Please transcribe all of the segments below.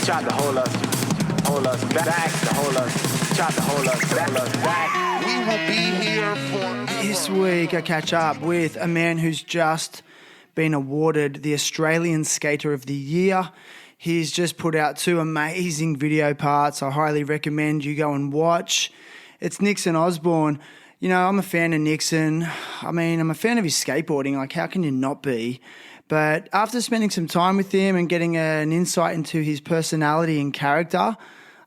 tried to hold us back, to hold us, tried to hold us back. We will be here forever. This week I catch up with a man who's just been awarded the Australian Skater of the Year. He's just put out 2 amazing video parts I highly recommend you go and watch. It's Nixen Osborne. You know, I'm a fan of Nixen. I mean, I'm a fan of his skateboarding. Like, how can you not be? But after spending some time with him and getting an insight into his personality and character,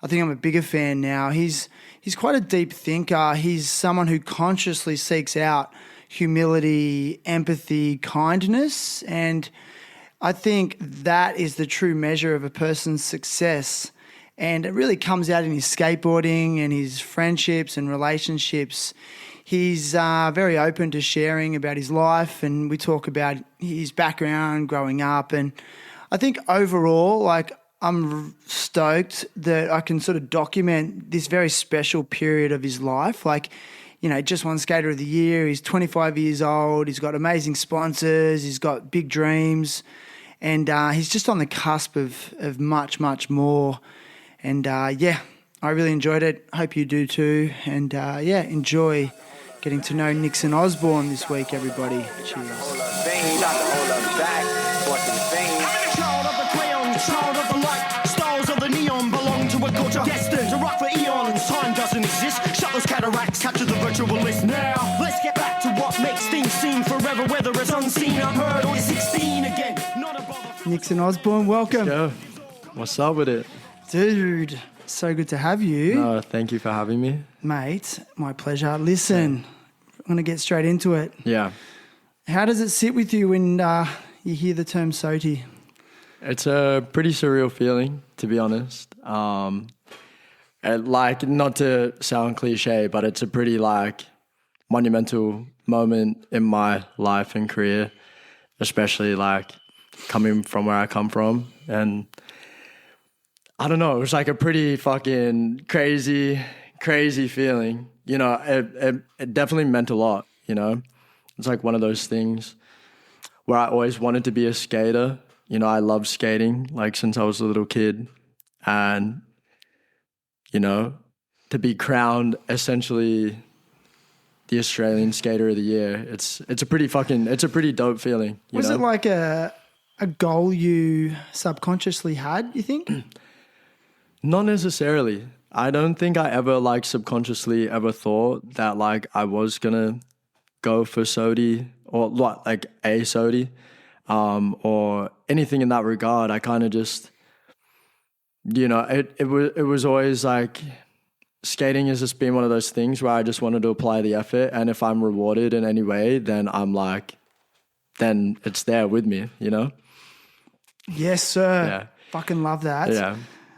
I think I'm a bigger fan now. He's quite a deep thinker. He's someone who consciously seeks out humility, empathy, kindness, and I think that is the true measure of a person's success. And it really comes out in his skateboarding and his friendships and relationships. He's very open to sharing about his life, and we talk about his background growing up. And I think overall, like, I'm stoked that I can sort of document this very special period of his life. Like, you know, just won Skater of the Year. He's 25 years old. He's got amazing sponsors. He's got big dreams. And he's just on the cusp of much, much more. And, yeah, I really enjoyed it. Hope you do too. And, yeah, enjoy getting to know Nixen Osborne this week, everybody. Cheers. Destined to rock for eons, time doesn't exist. Shut those cataracts, capture the virtualist. Now, let's get back to what makes things seem forever, whether it's unseen, unheard, or 16 again. Not a bother. Nixen Osborne, welcome. Yo, what's up with it? Dude, so good to have you. No, thank you for having me. Mate, my pleasure. Listen, I'm going to get straight into it. Yeah. How does it sit with you when you hear the term SOTY? It's a pretty surreal feeling, to be honest. Like, not to sound cliche, but it's a pretty, like, monumental moment in my life and career, especially, like, coming from where I come from. And I don't know, it was like a pretty fucking crazy feeling. You know, it definitely meant a lot, you know. It's like one of those things where I always wanted to be a skater. You know, I loved skating, like, since I was a little kid. And, you know, to be crowned essentially the Australian Skater of the Year, it's a pretty dope feeling. Was it like a goal you subconsciously had, you think? Not necessarily. I don't think I ever, like, subconsciously ever thought that, like, I was gonna go for SOTY or like a SOTY, or anything in that regard. I kind of just, you know, it was always like, skating has just been one of those things where I just wanted to apply the effort, and if I'm rewarded in any way, then I'm like, then it's there with me, you know? Yes, sir. Yeah. Fucking love that. Yeah.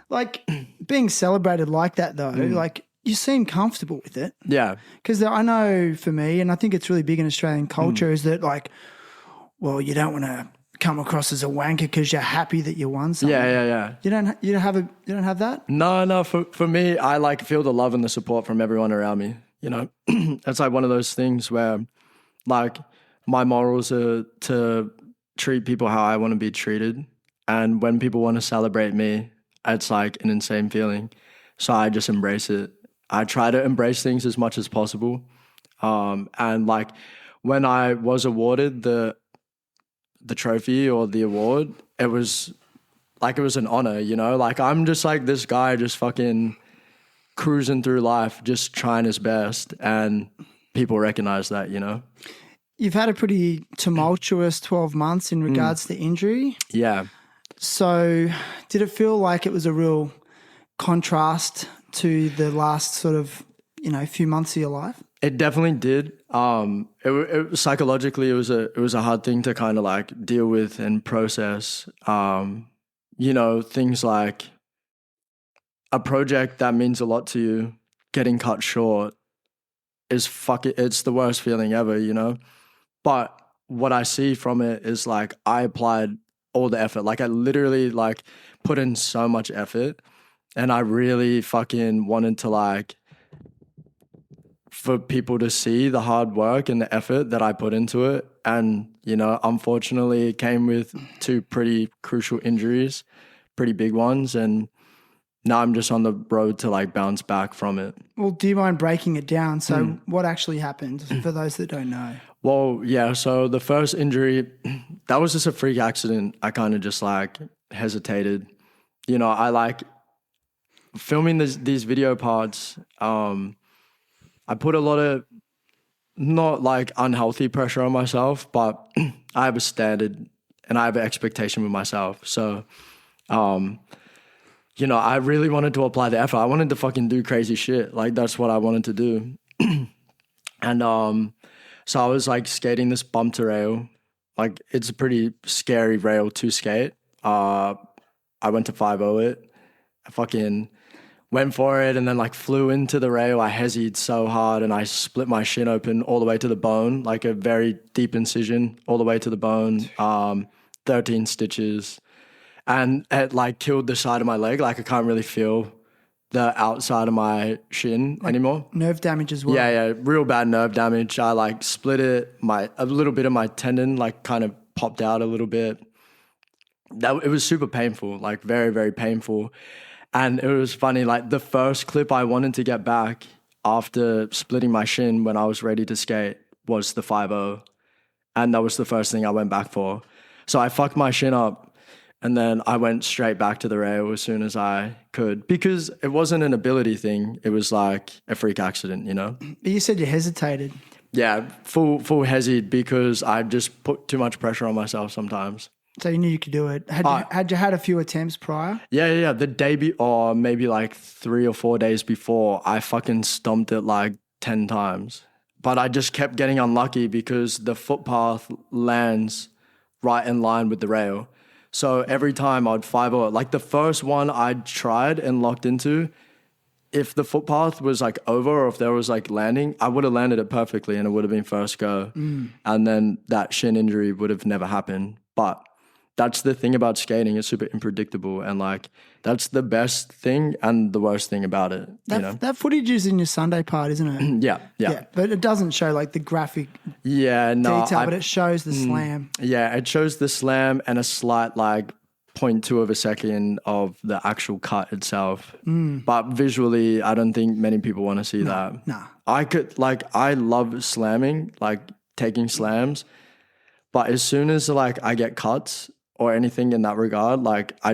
Like, being celebrated like that, though, like, you seem comfortable with it. Yeah. Because I know for me, and I think it's really big in Australian culture, is that, like, well, you don't want to come across as a wanker because you're happy that you won something. Yeah. You don't have that? No. For me, I, like, feel the love and the support from everyone around me. You know, it's like one of those things where, like, my morals are to treat people how I want to be treated, and when people want to celebrate me, it's like an insane feeling. So I just embrace it. I try to embrace things as much as possible. And, like, when I was awarded the trophy or the award, it was an honor, you know? Like, I'm just like this guy just fucking cruising through life, just trying his best, and people recognize that, you know? You've had a pretty tumultuous 12 months in regards to injury. Yeah. So did it feel like it was a real contrast to the last sort of, you know, few months of your life? It definitely did. It psychologically, it was a hard thing to kind of, like, deal with and process. You know, things like a project that means a lot to you getting cut short it's the worst feeling ever, you know? But what I see from it is, like, I applied all the effort. Like, I literally, like, put in so much effort, and I really fucking wanted to, like, for people to see the hard work and the effort that I put into it. And, you know, unfortunately it came with 2 pretty crucial injuries. pretty big ones, and now I'm just on the road to like bounce back from it. Well, do you mind breaking it down? So what actually happened for those that don't know? Well, yeah, so the first injury, that was just a freak accident. I kind of just like hesitated. You know, I like filming these video parts. I put a lot of not like unhealthy pressure on myself, but I have a standard and I have an expectation with myself. So, you know, I really wanted to apply the effort. I wanted to fucking do crazy shit. Like, that's what I wanted to do. And so I was like skating this bump to rail. Like, it's a pretty scary rail to skate. I went to 5-0 it. I fucking went for it and then like flew into the rail. I hesitated so hard and I split my shin open all the way to the bone, like a very deep incision all the way to the bone, 13 stitches. And it like killed the side of my leg. Like I can't really feel the outside of my shin anymore. Nerve damage as well. Yeah, real bad nerve damage. I like split it. A little bit of my tendon like kind of popped out a little bit. It was super painful, like very, very painful. And it was funny, like the first clip I wanted to get back after splitting my shin when I was ready to skate was the 5-0. And that was the first thing I went back for. So I fucked my shin up. And then I went straight back to the rail as soon as I could, because it wasn't an ability thing. It was like a freak accident, you know? But you said you hesitated. Yeah, full hesitate because I just put too much pressure on myself sometimes. So you knew you could do it. Had you had a few attempts prior? Yeah. The day or maybe like 3 or 4 days before, I fucking stomped it like 10 times. But I just kept getting unlucky because the footpath lands right in line with the rail. So every time I'd 5-0 it. Like the first one I tried and locked into, if the footpath was like over or if there was like landing, I would have landed it perfectly and it would have been first go. And then that shin injury would have never happened. But that's the thing about skating. It's super unpredictable. And like, that's the best thing and the worst thing about it. That footage is in your Sunday part, isn't it? Yeah. But it doesn't show like the graphic detail, but it shows the slam. Yeah, it shows the slam and a slight like 0.2 of a second of the actual cut itself. But visually, I don't think many people want to see that. Nah. I love slamming, like taking slams. But as soon as like I get cuts or anything in that regard, like I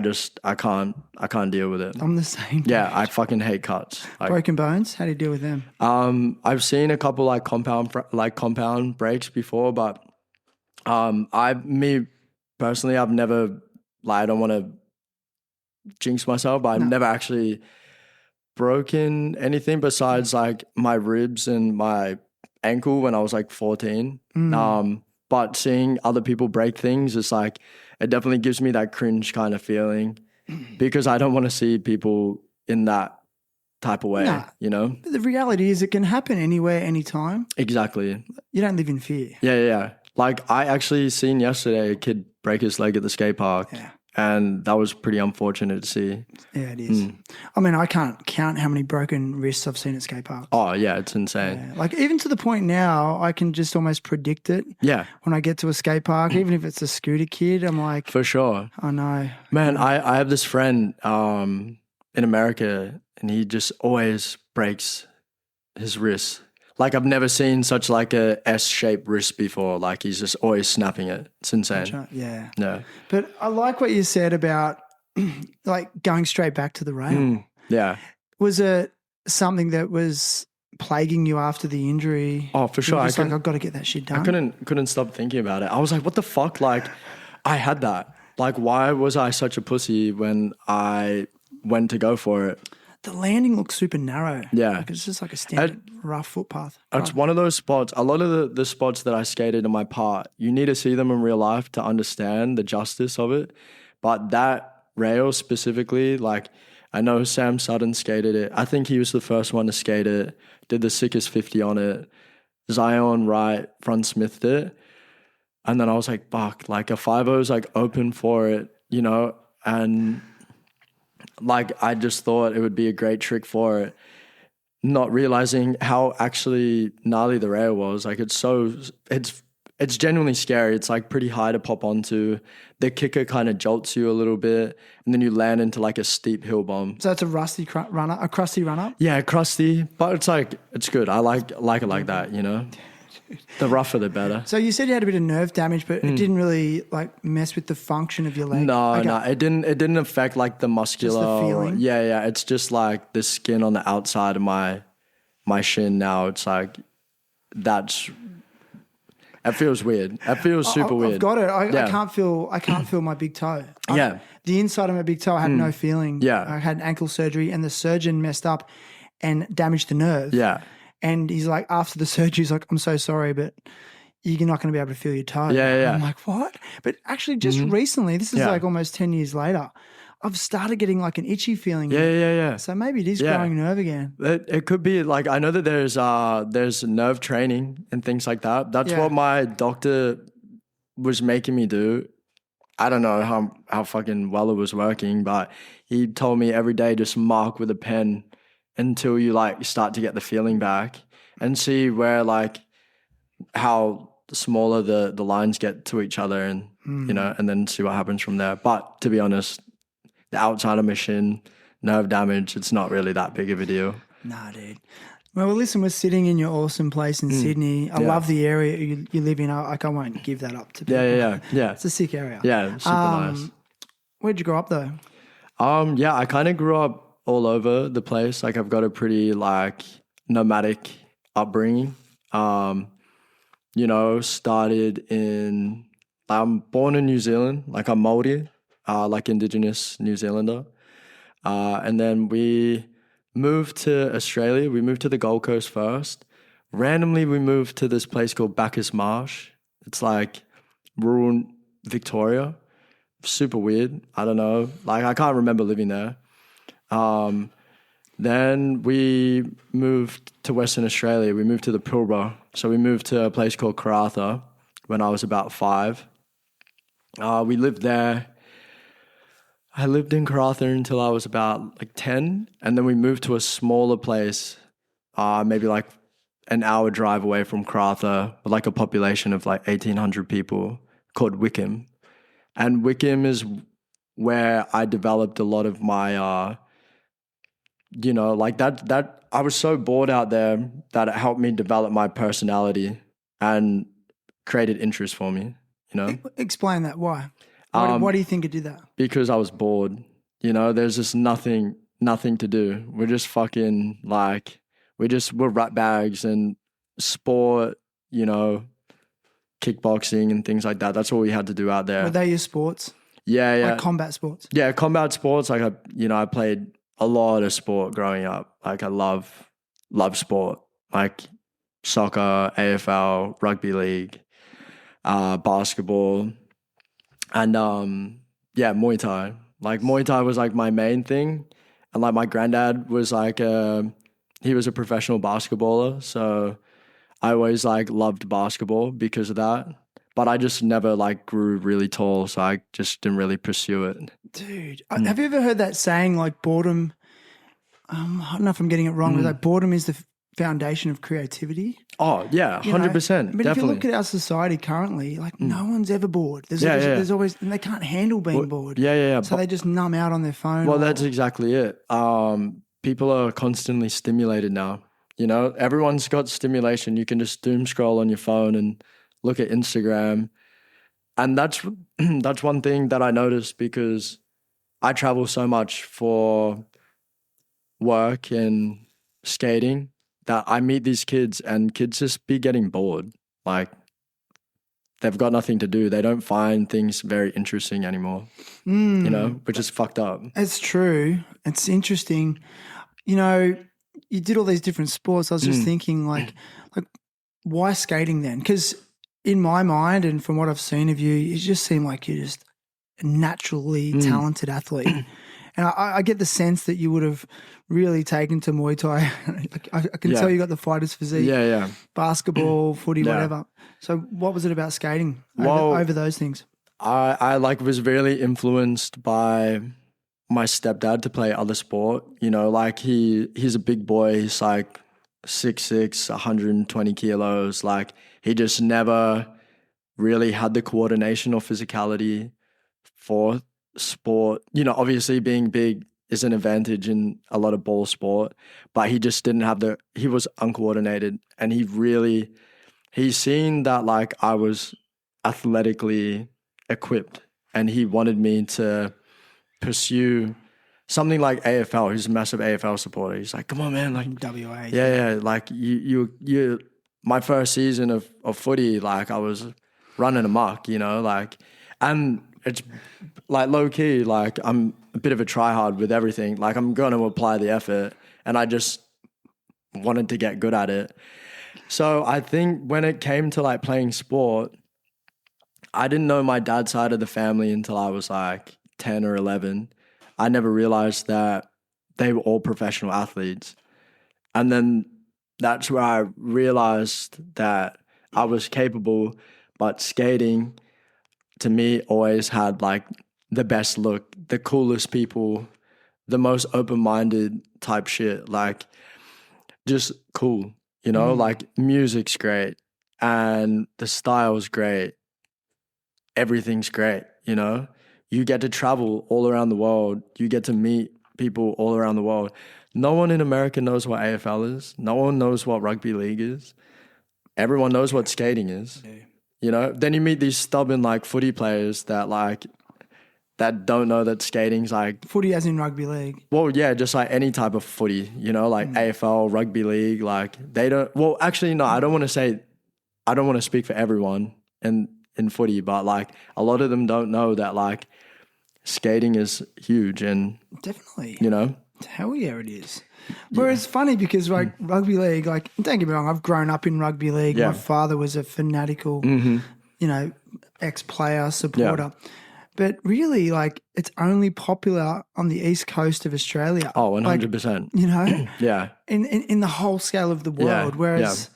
can't deal with it. I'm the same. Yeah, I fucking hate cuts. Like, broken bones. How do you deal with them? I've seen a couple like compound breaks before, but me personally, I've never I don't want to jinx myself, but I've never actually broken anything besides like my ribs and my ankle when I was like 14. But seeing other people break things is like, it definitely gives me that cringe kind of feeling because I don't want to see people in that type of way, you know? But the reality is it can happen anywhere, anytime. Exactly. You don't live in fear. Yeah. Like I actually seen yesterday a kid break his leg at the skate park. Yeah. And that was pretty unfortunate to see. Yeah, it is. I mean, I can't count how many broken wrists I've seen at skate parks. Oh, yeah, it's insane. Yeah. Like even to the point now, I can just almost predict it. Yeah. When I get to a skate park, even if it's a scooter kid, I'm like, for sure. I know. Man, I have this friend in America and he just always breaks his wrist. Like I've never seen such like a S-shaped wrist before. Like he's just always snapping it. It's insane. Yeah. Yeah. But I like what you said about like going straight back to the rail. Yeah. Was it something that was plaguing you after the injury? Oh, for sure. I've got to get that shit done. I couldn't stop thinking about it. I was like, what the fuck? Like I had that. Like why was I such a pussy when I went to go for it? The landing looks super narrow. Yeah. Like it's just like a standard rough footpath. It's one of those spots. A lot of the spots that I skated in my part, you need to see them in real life to understand the justice of it. But that rail specifically, like I know Sam Sutton skated it. I think he was the first one to skate it, did the sickest 50 on it. Zion Wright front smithed it. And then I was like, fuck, like a 5-0 is like open for it, you know? And like I just thought it would be a great trick for it, not realizing how actually gnarly the rail was. Like it's it's genuinely scary. It's like pretty high to pop onto. The kicker kind of jolts you a little bit, and then you land into like a steep hill bomb. So it's a crusty run-up? Yeah, crusty, but it's like, it's good. I like it like that, you know? The rougher the better. So you said you had a bit of nerve damage, but it didn't really like mess with the function of your leg? No, it didn't affect like the muscular. Just the feeling? Yeah. It's just like the skin on the outside of my shin now. It's like, it feels weird. It feels super weird. I've got it. I can't feel my big toe. Yeah. The inside of my big toe, I had no feeling. Yeah. I had ankle surgery, and the surgeon messed up and damaged the nerve. Yeah. And he's like, after the surgery, he's like, I'm so sorry, but you're not going to be able to feel your toe. Yeah. I'm like, what? But actually, just recently, this is like almost 10 years later, I've started getting like an itchy feeling. Yeah. So maybe it is growing nerve again. It could be like, I know that there's nerve training and things like that. That's what my doctor was making me do. I don't know how fucking well it was working, but he told me every day just mark with a pen until you like start to get the feeling back and see where like how smaller the lines get to each other, and you know, and then see what happens from there. But to be honest, the outside of my shin, nerve damage, it's not really that big of a deal. Nah, dude. Well, listen, we're sitting in your awesome place in Sydney. I love the area you live in. I won't give that up to people. Yeah. It's a sick area. Yeah, super nice. Where'd you grow up though? Yeah, I kind of grew up all over the place. Like I've got a pretty like nomadic upbringing. You know, I'm born in New Zealand, like I'm Māori, like indigenous New Zealander. And then we moved to Australia. We moved to the Gold Coast first. Randomly, we moved to this place called Bacchus Marsh. It's like rural Victoria. Super weird. I don't know. Like I can't remember living there. Then we moved to Western Australia. We moved to the Pilbara. So we moved to a place called Karratha when I was about 5. We lived there. I lived in Karratha until I was about like 10. And then we moved to a smaller place, maybe like an hour drive away from Karratha, with like a population of like 1,800 people, called Wickham. And Wickham is where I developed a lot of my, you know, like that I was so bored out there that it helped me develop my personality and created interest for me, you know? Explain that. Why? Why do you think it did that? Because I was bored. You know, there's just nothing to do. We're just fucking like, we're rat bags and sport, you know, kickboxing and things like that. That's what we had to do out there. Were they your sports? Yeah. Like combat sports? Yeah, combat sports. Like I played a lot of sport growing up. Like I love sport. Like soccer, AFL, rugby league, basketball. And Muay Thai. Like Muay Thai was like my main thing. And like my granddad was like he was a professional basketballer, so I always like loved basketball because of that. But I just never like grew really tall, so I just didn't really pursue it. Dude, have you ever heard that saying like boredom? I don't know if I'm getting it wrong, but like boredom is the foundation of creativity. Oh yeah, 100%. But definitely. if you look at our society currently, like no one's ever bored. There's always, and they can't handle being bored. Yeah. So they just numb out on their phone. Well, that's exactly it. People are constantly stimulated now. You know, everyone's got stimulation. You can just doom scroll on your phone and look at Instagram. And that's one thing that I noticed, because I travel so much for work and skating that I meet these kids, and kids just be getting bored. Like they've got nothing to do. They don't find things very interesting anymore, you know, which is fucked up. It's true. It's interesting. You know, you did all these different sports. I was just thinking like why skating then? Because in my mind and from what I've seen of you, you just seem like you're just a naturally talented athlete. And I get the sense that you would have really taken to Muay Thai. I can tell you got the fighter's physique. Yeah. Basketball, footy, whatever. So what was it about skating over those things? I like was really influenced by my stepdad to play other sport. You know, like he's a big boy. He's like 6'6", 120 kilos. Like he just never really had the coordination or physicality for sport. You know, obviously being big is an advantage in a lot of ball sport, but he just didn't have he was uncoordinated, and he's seen that like I was athletically equipped, and he wanted me to pursue something like AFL. He's a massive AFL supporter. He's like, come on, man, like WA. yeah, like you my first season of footy, like I was running amok, you know, like, and it's like low key, like I'm a bit of a tryhard with everything. Like I'm going to apply the effort, and I just wanted to get good at it. So I think when it came to like playing sport, I didn't know my dad's side of the family until I was like 10 or 11. I never realized that they were all professional athletes. And then that's where I realized that I was capable, but skating to me always had like the best look, the coolest people, the most open-minded type shit, like just cool, you know, like music's great and the style's great. Everything's great, you know. You get to travel all around the world. You get to meet people all around the world. No one in America knows what AFL is. No one knows what rugby league is. Everyone knows what skating is. Yeah. You know, then you meet these stubborn like footy players that don't know that skating's like footy as in rugby league. Well, yeah, just like any type of footy, you know, like AFL, rugby league, like they don't. Well, actually, no, I don't want to speak for everyone in footy, but like a lot of them don't know that like skating is huge and definitely, you know, hell yeah, it is. Whereas it's funny because like rugby league, like don't get me wrong, I've grown up in rugby league. Yeah. My father was a fanatical, you know, ex-player supporter. Yeah. But really, like, it's only popular on the east coast of Australia. Oh, 100%. Like, you know? Yeah. In the whole scale of the world. Whereas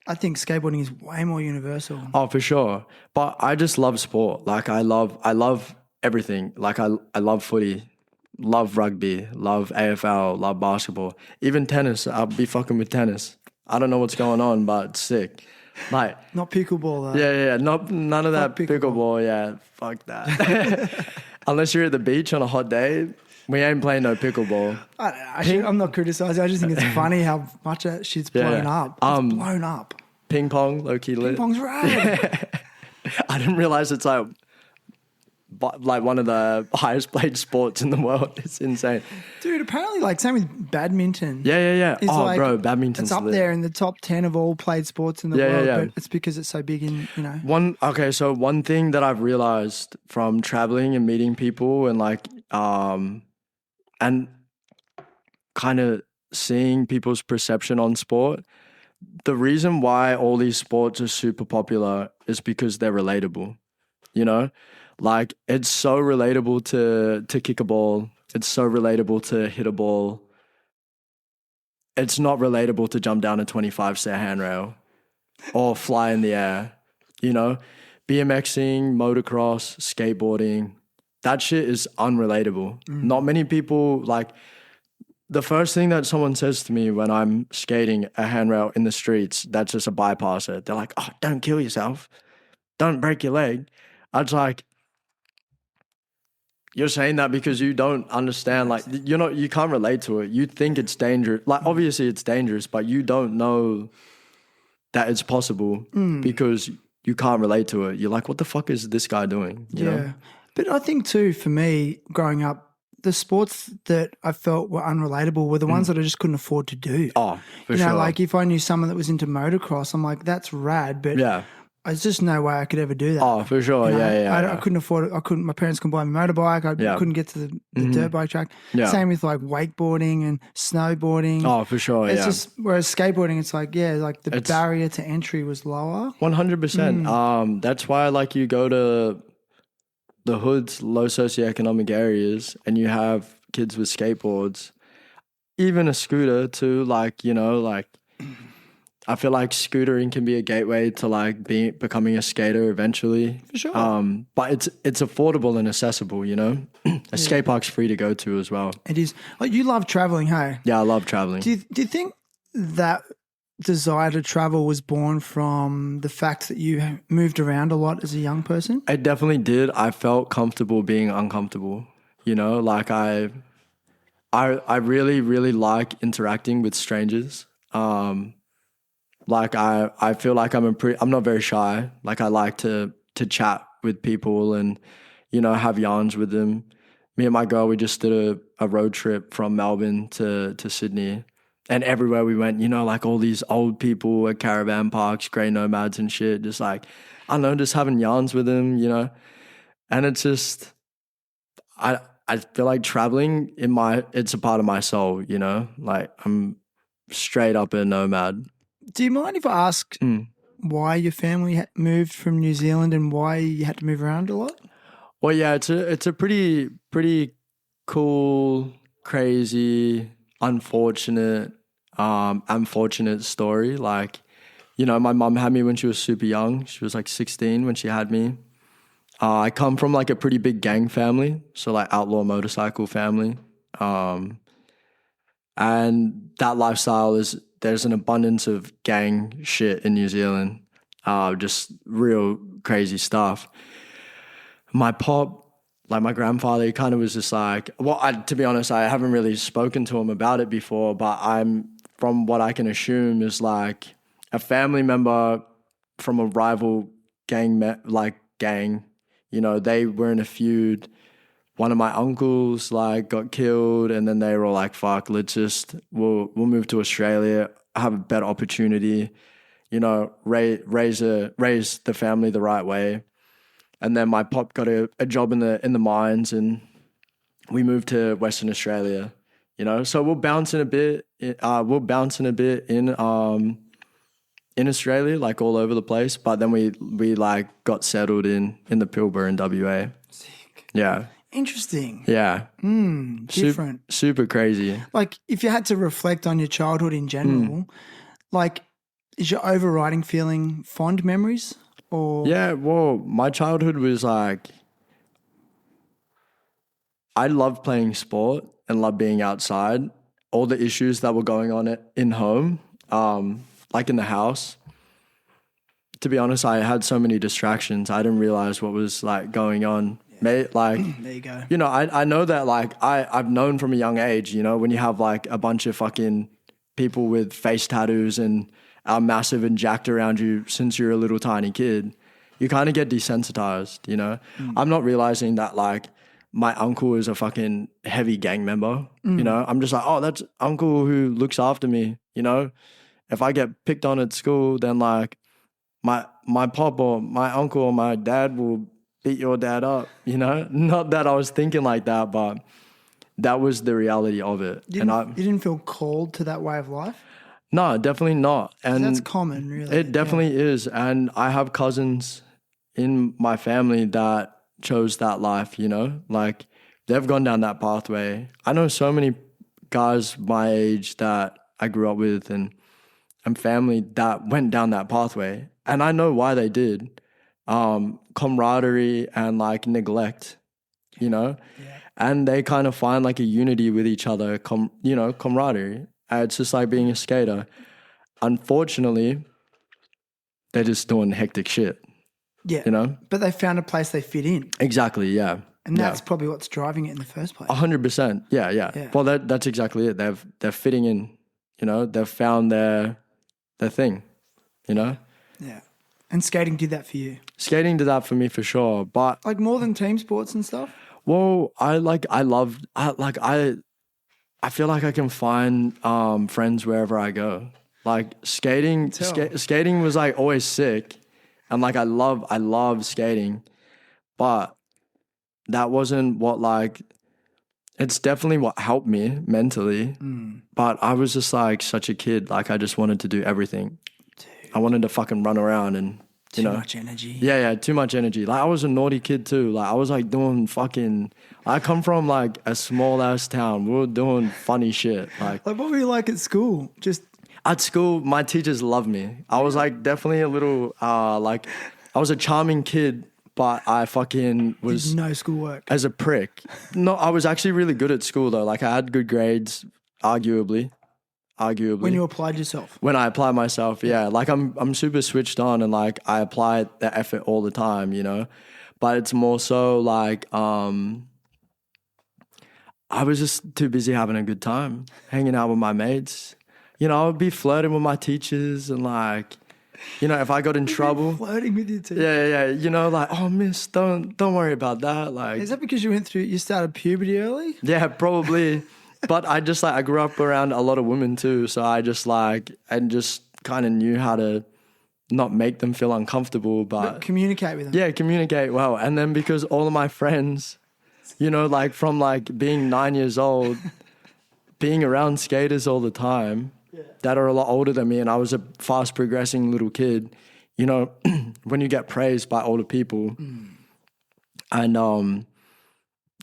I think skateboarding is way more universal. Oh, for sure. But I just love sport. Like, I love everything. Like, I love footy, love rugby, love AFL, love basketball. Even tennis, I'll be fucking with tennis. I don't know what's going on, but it's sick. Like, not pickleball though. Yeah. None of that pickleball. Yeah, fuck that. Unless you're at the beach on a hot day, we ain't playing no pickleball. I'm not criticizing. I just think it's funny how much that shit's blown up. It's blown up. Ping pong, low key lit. Ping pong's rad. I didn't realize it's like one of the highest played sports in the world. It's insane. Dude, apparently like same with badminton. Yeah. Oh, like, bro, badminton's it's up lit. there in the top 10 of all played sports in the world, but it's because it's so big in, you know. So one thing that I've realized from traveling and meeting people and like and kind of seeing people's perception on sport, the reason why all these sports are super popular is because they're relatable, you know? Like, it's so relatable to kick a ball. It's so relatable to hit a ball. It's not relatable to jump down a 25-stair handrail or fly in the air, you know? BMXing, motocross, skateboarding, that shit is unrelatable. Not many people, like, the first thing that someone says to me when I'm skating a handrail in the streets, that's just a bypasser. They're like, oh, don't kill yourself. Don't break your leg. I was like, you're saying that because you don't understand, like, you can't relate to it. You think it's dangerous. Like, obviously it's dangerous, but you don't know that it's possible because you can't relate to it. You're like, what the fuck is this guy doing? You know? But I think too, for me, growing up, the sports that I felt were unrelatable were the ones that I just couldn't afford to do. Oh, for sure. You know, like if I knew someone that was into motocross, I'm like, that's rad, but there's just no way I could ever do that. Oh, for sure. You know? I couldn't afford it. My parents couldn't buy me a motorbike. I couldn't get to the dirt bike track. Yeah. Same with like wakeboarding and snowboarding. Oh, for sure. It's just, whereas skateboarding, it's like, like the barrier to entry was lower. 100%. That's why like you go to the hoods, low socioeconomic areas, and you have kids with skateboards, even a scooter too, like, you know, like, I feel like scootering can be a gateway to like becoming a skater eventually. For sure. But it's affordable and accessible, you know? A skate park's free to go to as well. It is. Like, you love traveling, hey? Yeah, I love traveling. Do you think that desire to travel was born from the fact that you moved around a lot as a young person? I definitely did. I felt comfortable being uncomfortable. You know, like I really, really like interacting with strangers. Like I feel like I'm not very shy. Like I like to chat with people and, you know, have yarns with them. Me and my girl, we just did a road trip from Melbourne to Sydney. And everywhere we went, you know, like all these old people at caravan parks, grey nomads and shit, just like, I don't know, just having yarns with them, you know. And it's just, I feel like traveling it's a part of my soul, you know. Like I'm straight up a nomad. Do you mind if I ask why your family moved from New Zealand and why you had to move around a lot? Well, yeah, it's a pretty cool, crazy, unfortunate story. Like, you know, my mum had me when she was super young. She was like 16 when she had me. I come from like a pretty big gang family, so like outlaw motorcycle family. And that lifestyle there's an abundance of gang shit in New Zealand. Just real crazy stuff. My pop, like my grandfather, he kind of was just like, well, to be honest, I haven't really spoken to him about it before, but from what I can assume is like a family member from a rival gang, you know, they were in a feud. One of my uncles like got killed, and then they were all like, fuck, we'll move to Australia, have a better opportunity, you know, raise the family the right way. And then my pop got a job in the mines, and we moved to Western Australia, you know. So we're bouncing a bit in Australia, like all over the place. But then we like got settled in the Pilbara in WA. Sick. Yeah. Interesting. Yeah. Different. Super crazy. Like, if you had to reflect on your childhood in general, like, is your overriding feeling fond memories? Or Yeah, well, my childhood was like, I loved playing sport and loved being outside. All the issues that were going on in home, like in the house. To be honest, I had so many distractions. I didn't realize what was like going on. Like, there you go. you know, I know that like I've known from a young age, you know, when you have like a bunch of fucking people with face tattoos and are massive and jacked around you since you're a little tiny kid, you kind of get desensitized, you know. I'm not realizing that like my uncle is a fucking heavy gang member, you know. I'm just like, oh, that's uncle who looks after me, you know. If I get picked on at school, then like my pop or my uncle or my dad will beat your dad up, you know. Not that I was thinking like that, but that was the reality of it. You didn't feel called to that way of life? No, definitely not. And that's common, really. It definitely is. And I have cousins in my family that chose that life, you know, like they've gone down that pathway. I know so many guys my age that I grew up with and family that went down that pathway. And I know why they did. Camaraderie and like neglect, you know, and they kind of find like a unity with each other, camaraderie. It's just like being a skater. Unfortunately, they're just doing hectic shit. Yeah. You know? But they found a place they fit in. Exactly, yeah. And that's probably what's driving it in the first place. 100%. Yeah. Well, that's exactly it. They're fitting in, you know? They've found their thing, you know? Yeah. And skating did that for you? Skating did that for me for sure, but... Like more than team sports and stuff? Well, I feel like I can find friends wherever I go. Like skating was like always sick, and like I love skating, but that wasn't what like. It's definitely what helped me mentally, but I was just like such a kid. Like I just wanted to do everything. Dude. I wanted to fucking run around and too much energy. Yeah, too much energy. Like I was a naughty kid too. Like I was like doing fucking. I come from like a small ass town. We were doing funny shit. Like what were you like at school? Just at school, my teachers loved me. I was like definitely a little like I was a charming kid, but I fucking was did no schoolwork as a prick. No, I was actually really good at school though. Like I had good grades, arguably. arguably. When you applied yourself. When I apply myself, yeah. Like I'm super switched on and like I apply the effort all the time, you know. But it's more so like I was just too busy having a good time, hanging out with my mates. You know, I would be flirting with my teachers and like, you know, if I got in trouble. Flirting with your teacher. Yeah. You know, like, oh miss, don't worry about that. Like, Is that because you started puberty early? yeah, probably. But I just like I grew up around a lot of women too, so I just like and just kind of knew how to not make them feel uncomfortable, but Communicate with them. yeah, communicate well. And then because all of my friends, you know, like from like being 9 years old, being around skaters all the time that are a lot older than me, and I was a fast progressing little kid, you know, when you get praised by older people and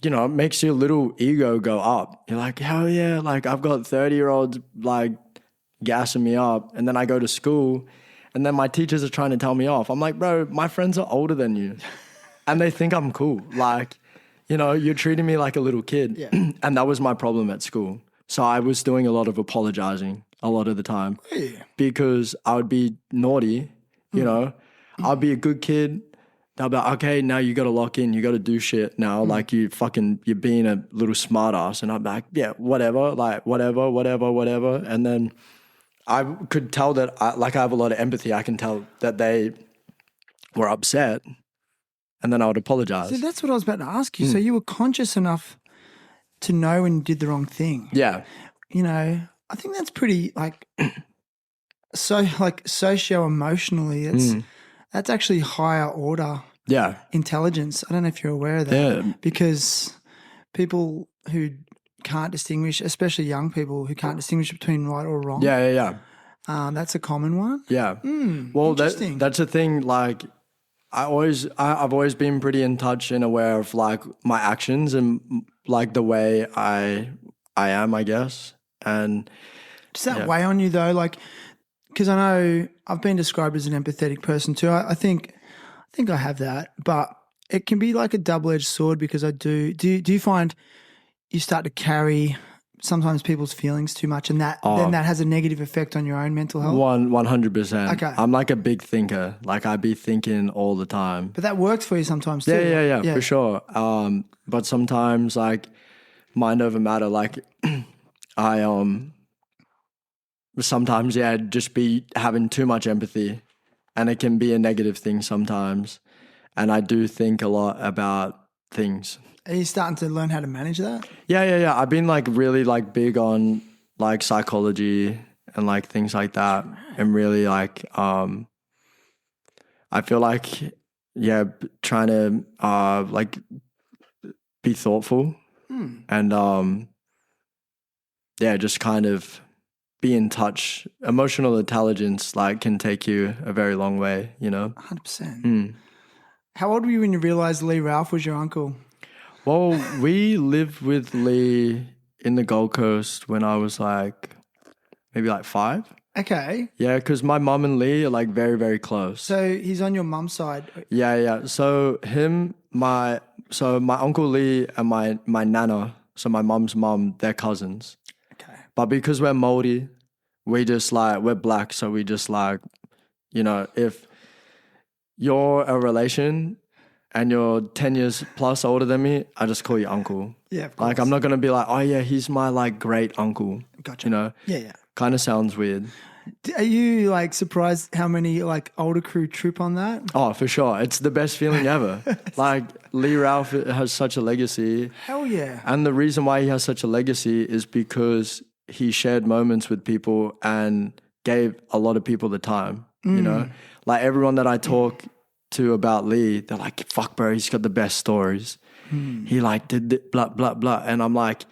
you know, it makes your little ego go up. You're like, hell yeah, like I've got 30-year-olds like gassing me up. And then I go to school and then my teachers are trying to tell me off. I'm like, bro, my friends are older than you and they think I'm cool. Like, you know, you're treating me like a little kid. Yeah. And that was my problem at school. So I was doing a lot of apologizing a lot of the time because I would be naughty, you know, I'd be a good kid. They'll be like, okay, now you got to lock in. You got to do shit now. Like you're being a little smart ass. And I'm like, yeah, whatever, like whatever. And then I could tell that I have a lot of empathy. I can tell that they were upset and then I would apologize. So that's what I was about to ask you. So you were conscious enough to know when you did the wrong thing. Yeah. You know, I think that's pretty socio-emotionally, that's actually higher order intelligence. I don't know if you're aware of that. Because people who can't distinguish, especially young people who can't distinguish between right or wrong. Yeah. That's a common one. Yeah. Well, that's a thing. Like, I've always been pretty in touch and aware of like my actions and like the way I am, I guess. And does that weigh on you though? Like, because I know I've been described as an empathetic person too. I think I have that, but it can be like a double-edged sword because I do. Do you find you start to carry sometimes people's feelings too much, and then that has a negative effect on your own mental health? 100%. Okay. I'm like a big thinker. Like I be thinking all the time. But that works for you sometimes too. Yeah, for sure. But sometimes like mind over matter. Like I sometimes just be having too much empathy, and it can be a negative thing sometimes. And I do think a lot about things. Are you starting to learn how to manage that? Yeah. I've been like really like big on like psychology and like things like that, and really like I feel like trying to like be thoughtful and just kind of be in touch. Emotional intelligence like can take you a very long way, you know. 100%. How old were you when you realised Lee Ralph was your uncle? Well, we lived with Lee in the Gold Coast when I was like maybe like 5. Okay. Yeah, because my mum and Lee are like very, very close. So he's on your mum's side. Yeah. So my uncle Lee and my nana, so my mum's mum, they're cousins. Okay. But because we're Māori, we're black, so we just like, you know, if you're a relation and you're 10 years plus older than me, I just call you uncle. Yeah, of course. Like, I'm not going to be like, oh yeah, he's my like great uncle. Gotcha. You know? Yeah. Kind of sounds weird. Are you like surprised how many like older crew trip on that? Oh, for sure. It's the best feeling ever. Like, Lee Ralph has such a legacy. Hell yeah. And the reason why he has such a legacy is because he shared moments with people and gave a lot of people the time, you know? Like, everyone that I talk to about Lee, they're like, fuck bro, he's got the best stories. He like did blah, blah, blah. And I'm like,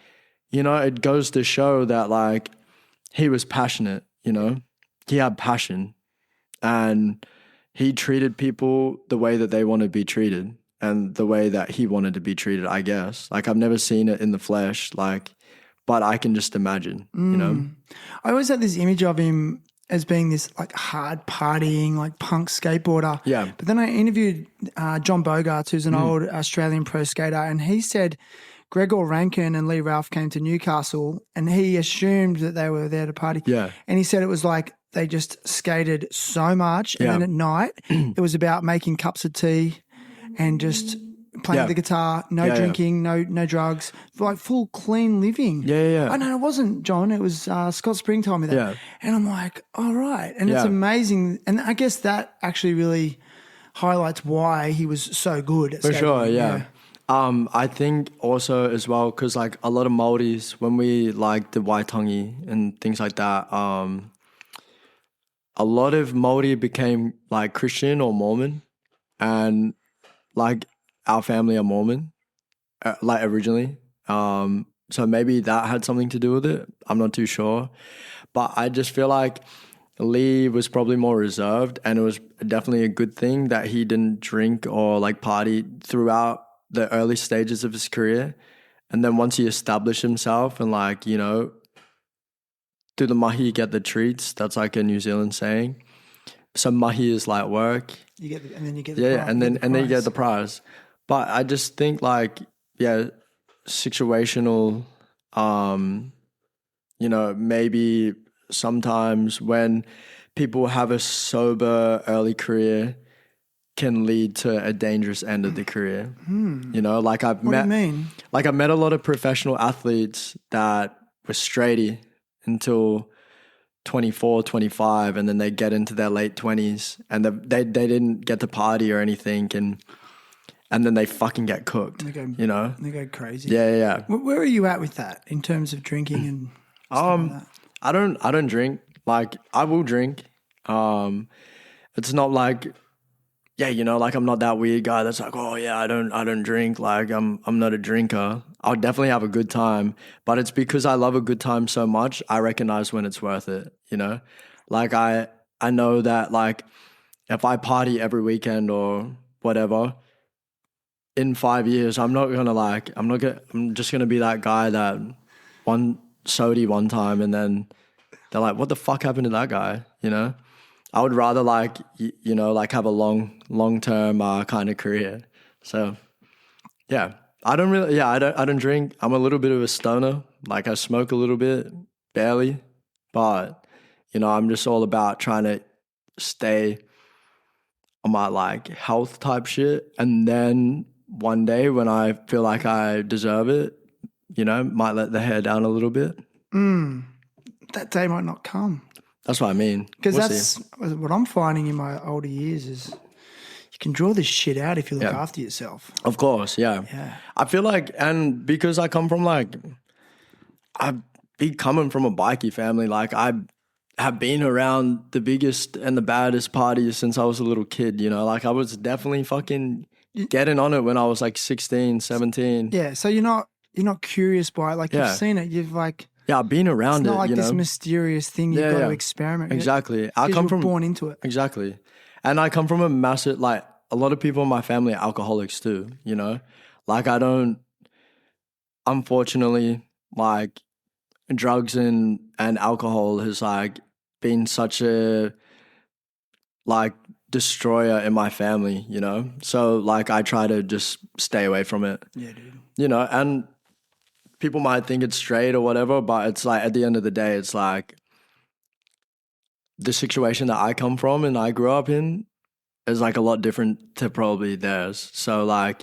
you know, it goes to show that like he was passionate, you know? He had passion and he treated people the way that they want to be treated and the way that he wanted to be treated, I guess. Like, I've never seen it in the flesh, like, but I can just imagine, you know? I always had this image of him as being this like hard partying, like punk skateboarder. Yeah. But then I interviewed John Bogarts, who's an old Australian pro skater, and he said Gregor Rankin and Lee Ralph came to Newcastle, and he assumed that they were there to party. Yeah. And he said it was like they just skated so much, and then at night it was about making cups of tea and just playing the guitar, no drinking, no drugs, like full clean living. Yeah. I know it wasn't John, it was Scott Spring told me that. Yeah. And I'm like, all right. And it's amazing. And I guess that actually really highlights why he was so good at For skating. sure, yeah. I think also as well, because like a lot of Māoris, when we like the Waitangi and things like that, a lot of Māori became like Christian or Mormon, and like our family are Mormon, like originally. So maybe that had something to do with it. I'm not too sure. But I just feel like Lee was probably more reserved, and it was definitely a good thing that he didn't drink or like party throughout the early stages of his career. And then once he established himself and like, you know, do the mahi, get the treats. That's like a New Zealand saying. So mahi is like work. You get and then you get the prize. And then you get the prize. But I just think like, situational, you know, maybe sometimes when people have a sober early career can lead to a dangerous end of the career. You know, like I've met a lot of professional athletes that were straighty until 24, 25, and then they get into their late 20s and they didn't get to party or anything, and then they fucking get cooked. You know? They go crazy. Yeah. Where are you at with that in terms of drinking and stuff like that? I don't drink. Like I will drink. It's not like, you know, like I'm not that weird guy that's like, oh yeah, I don't drink. Like I'm not a drinker. I'll definitely have a good time, but it's because I love a good time so much. I recognize when it's worth it. You know, like I know that like if I party every weekend or whatever, in 5 years, I'm just gonna be that guy that won SOTY one time and then they're like, what the fuck happened to that guy? You know, I would rather like, you know, like have a long-term kind of career. So yeah, I don't drink. I'm a little bit of a stoner. Like I smoke a little bit, barely, but you know, I'm just all about trying to stay on my like health type shit. And then one day when I feel like I deserve it, you know, might let the hair down a little bit. That day might not come. That's what I mean. Because that's what I'm finding in my older years is you can draw this shit out if you look after yourself. Of course, yeah. I feel like, and because I come from like, I've been coming from a bikey family, like I have been around the biggest and the baddest parties since I was a little kid, you know, like I was definitely fucking getting on it when I was like 16, 17. Yeah, so you're not curious by it, like you've seen it, you've like... Yeah, I've been around it, It's not like you this know? mysterious thing you've got to experiment with. Exactly. I come from born into it. Exactly. And I come from a massive, like, a lot of people in my family are alcoholics too, you know? Like, I don't, unfortunately, like, drugs and alcohol has, like, been such a, like, destroyer in my family, you know? So, like, I try to just stay away from it. Yeah, dude. You know, and people might think it's straight or whatever, but it's like, at the end of the day, it's like, the situation that I come from and I grew up in is like a lot different to probably theirs. So like,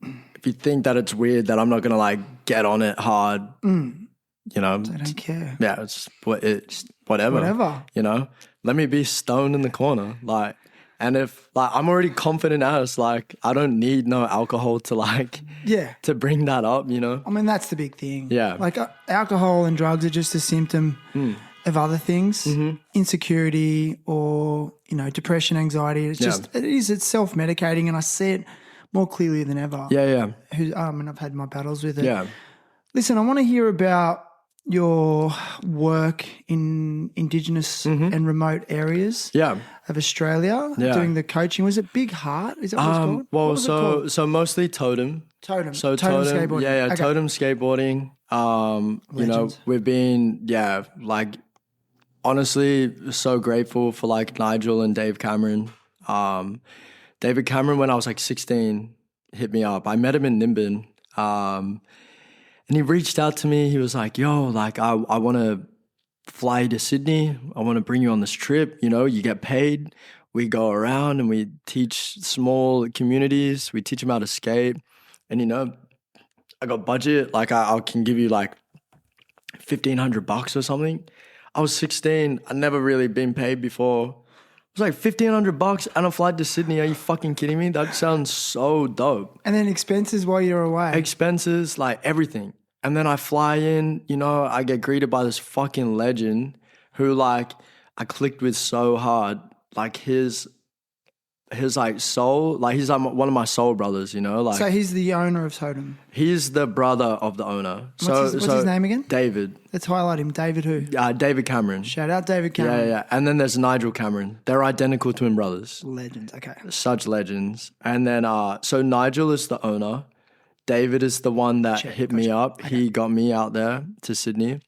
if you think that it's weird that I'm not gonna like get on it hard, you know, I don't care. Yeah, it's whatever. You know, let me be stoned in the corner, like. And if like I'm already confident as like I don't need no alcohol to like to bring that up, you know. I mean that's the big thing. Yeah, like alcohol and drugs are just a symptom of other things, insecurity or you know depression, anxiety. It's just it's self-medicating, and I see it more clearly than ever. Yeah. And I've had my battles with it. Yeah. Listen, I want to hear about your work in indigenous and remote areas of Australia, doing the coaching. Was it Big Heart? Is that what it's called? Well, so mostly totem. So totem skateboarding. Yeah, okay. Totem skateboarding. You know, we've been, like, honestly, so grateful for, like, Nigel and Dave Cameron. David Cameron, when I was, like, 16, hit me up. I met him in Nimbin. And he reached out to me. He was like, yo, like, I want to fly to Sydney. I want to bring you on this trip. You know, you get paid. We go around and we teach small communities. We teach them how to skate. And, you know, I got budget. Like, I can give you like $1,500 or something. I was 16. I'd never really been paid before. It was like $1,500 and a flight to Sydney. Are you fucking kidding me? That sounds so dope. And then expenses while you're away. Expenses, like everything. And then I fly in, you know, I get greeted by this fucking legend who like I clicked with so hard. Like his like soul, like he's like one of my soul brothers, you know. Like, so he's the owner of Totem. he's the brother of the owner. What's his name again? David. Let's highlight him. David who? David Cameron. Shout out David Cameron. Yeah. And then there's Nigel Cameron. They're identical twin brothers. Legends. Okay. Such legends. And then so Nigel is the owner. David is the one that hit me up. Okay. He got me out there to Sydney.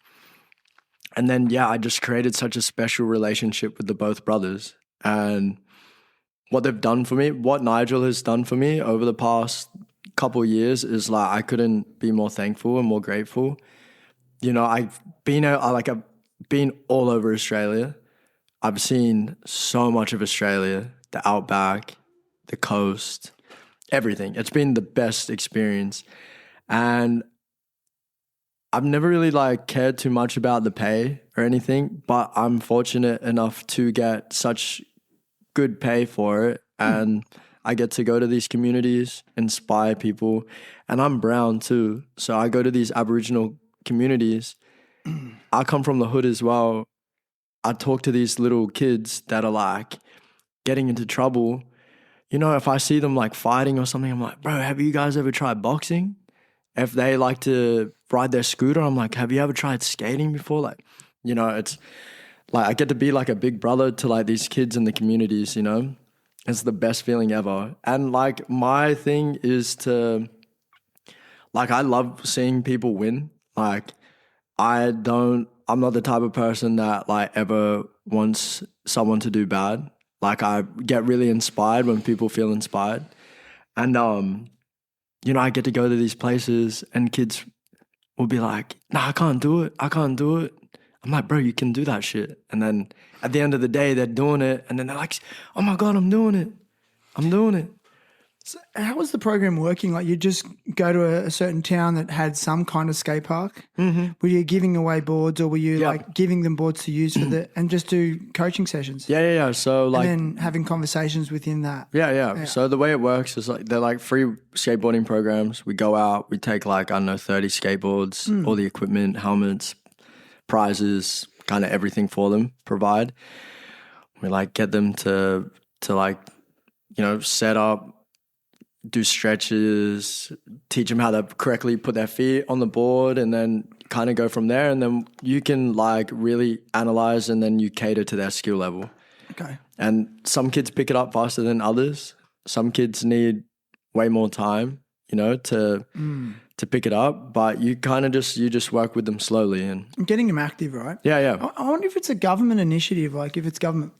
And then I just created such a special relationship with the both brothers. And what they've done for me, what Nigel has done for me over the past couple of years is like I couldn't be more thankful and more grateful. You know, I've been all over Australia. I've seen so much of Australia, the outback, the coast, everything. It's been the best experience. And I've never really like cared too much about the pay or anything, but I'm fortunate enough to get such good pay for it, and I get to go to these communities, inspire people, and I'm brown too, so I go to these Aboriginal communities. I come from the hood as well. I talk to these little kids that are like getting into trouble. You know, if I see them like fighting or something, I'm like, bro, have you guys ever tried boxing? If they like to ride their scooter, I'm like, have you ever tried skating before? Like, you know, it's like I get to be like a big brother to like these kids in the communities, you know? It's the best feeling ever. And like my thing is to, like I love seeing people win. Like I'm not the type of person that like ever wants someone to do bad. Like I get really inspired when people feel inspired. And, you know, I get to go to these places and kids will be like, nah, I can't do it. I'm like, bro, you can do that shit. And then at the end of the day, they're doing it. And then they're like, oh my God, I'm doing it. So how was the program working? Like you just go to a certain town that had some kind of skate park? Mm-hmm. Were you giving away boards or were you like giving them boards to use for and just do coaching sessions? Yeah. So like. And then having conversations within that. Yeah. So the way it works is like they're like free skateboarding programs. We go out, we take like, I don't know, 30 skateboards, all the equipment, helmets, prizes, kind of everything for them, provide. We like get them to like, you know, set up, do stretches, teach them how to correctly put their feet on the board and then kind of go from there. And then you can like really analyze and then you cater to their skill level. Okay. And some kids pick it up faster than others. Some kids need way more time, you know, to pick it up. But you kind of just work with them slowly and getting them active, right? Yeah. I wonder if it's a government initiative, like if it's government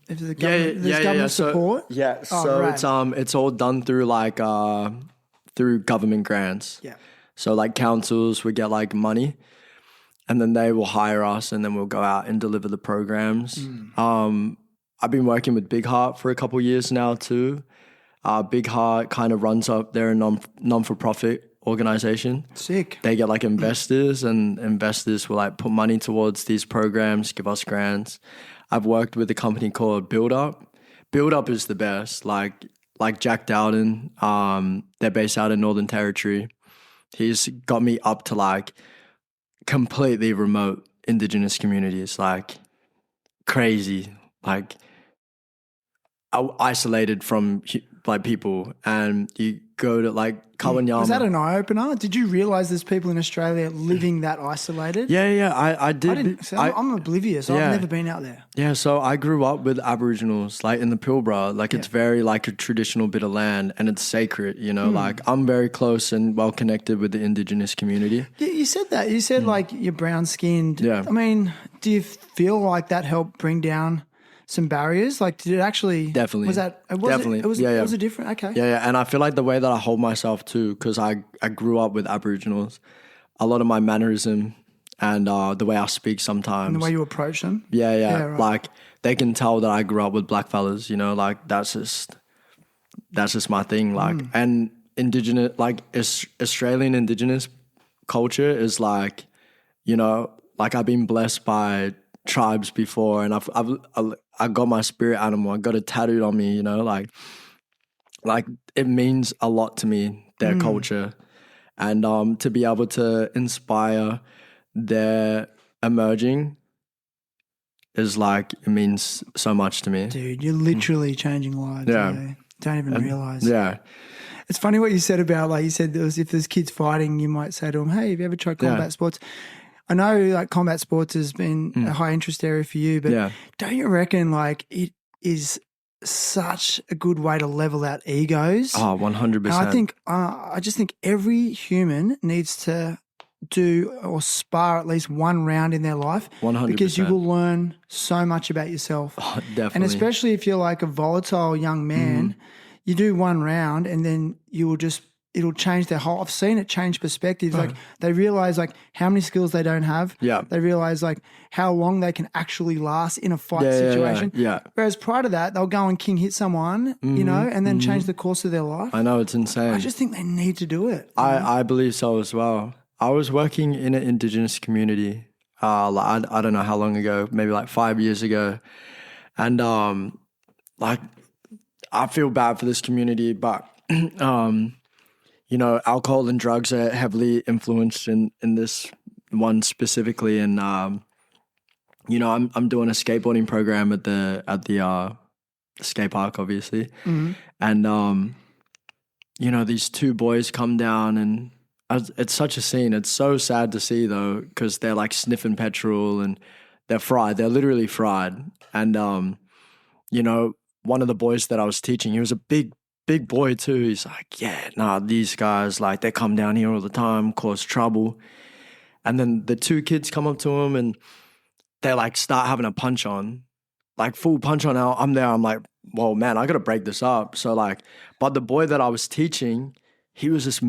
support. Yeah. So it's all done through like through government grants. Yeah. So like councils would get like money, and then they will hire us, and then we'll go out and deliver the programs. I've been working with Big Heart for a couple of years now too. Big Heart kind of runs up. They're a non-for-profit organization. Sick. They get like investors, and investors will like put money towards these programs, give us grants. I've worked with a company called Build Up. Build Up is the best. Like Jack Dowden, they're based out in Northern Territory. He's got me up to like completely remote indigenous communities, like crazy, like isolated from like people, and you go to like Kawanyama. Was that an eye opener? Did you realise there's people in Australia living that isolated? Yeah. I did. I'm oblivious. I've never been out there. Yeah, so I grew up with Aboriginals, like in the Pilbara. Like it's very like a traditional bit of land, and it's sacred. You know, like I'm very close and well connected with the indigenous community. Yeah, you said that. You said like you're brown skinned. Yeah. I mean, do you feel like that helped bring down some barriers? Like, did it actually? Definitely. Definitely. Was it different? Okay. Yeah. And I feel like the way that I hold myself too, because I grew up with Aboriginals, a lot of my mannerism and the way I speak sometimes. And the way you approach them. Yeah, right. like they can tell that I grew up with black fellas, you know, like that's just my thing. Like, and indigenous, like Australian indigenous culture is like, you know, like I've been blessed by tribes before, and I got my spirit animal. I got it tattooed on me, you know, like it means a lot to me, their culture, and to be able to inspire their emerging is like, it means so much to me. Dude, you're literally changing lives. Yeah. Don't even realize. Yeah. It's funny what you said about, like you said, if there's kids fighting, you might say to them, hey, have you ever tried combat sports? I know like combat sports has been a high interest area for you, but don't you reckon like it is such a good way to level out egos? Oh, 100%. And I just think every human needs to do or spar at least one round in their life 100%. because you will learn so much about yourself. Oh, definitely. And especially if you're like a volatile young man, you do one round and then it'll change their whole, I've seen it change perspectives. Like they realize like how many skills they don't have. Yeah. They realize like how long they can actually last in a fight situation. Yeah. Whereas prior to that, they'll go and king hit someone, you know, and then change the course of their life. I know, it's insane. I just think they need to do it. I believe so as well. I was working in an indigenous community, like I don't know how long ago, maybe like 5 years ago. And like I feel bad for this community, but you know, alcohol and drugs are heavily influenced in this one specifically. And you know, I'm doing a skateboarding program at the skate park, obviously. And you know, these two boys come down, and it's such a scene. It's so sad to see though, because they're like sniffing petrol and they're fried. They're literally fried. And you know, one of the boys that I was teaching, he was a big boy too. He's like, yeah, nah, these guys, like, they come down here all the time, cause trouble. And then the two kids come up to him and they like start having a punch on, like full punch on. I'm there, I'm like, well, man, I gotta break this up. So like, but the boy that I was teaching, he was just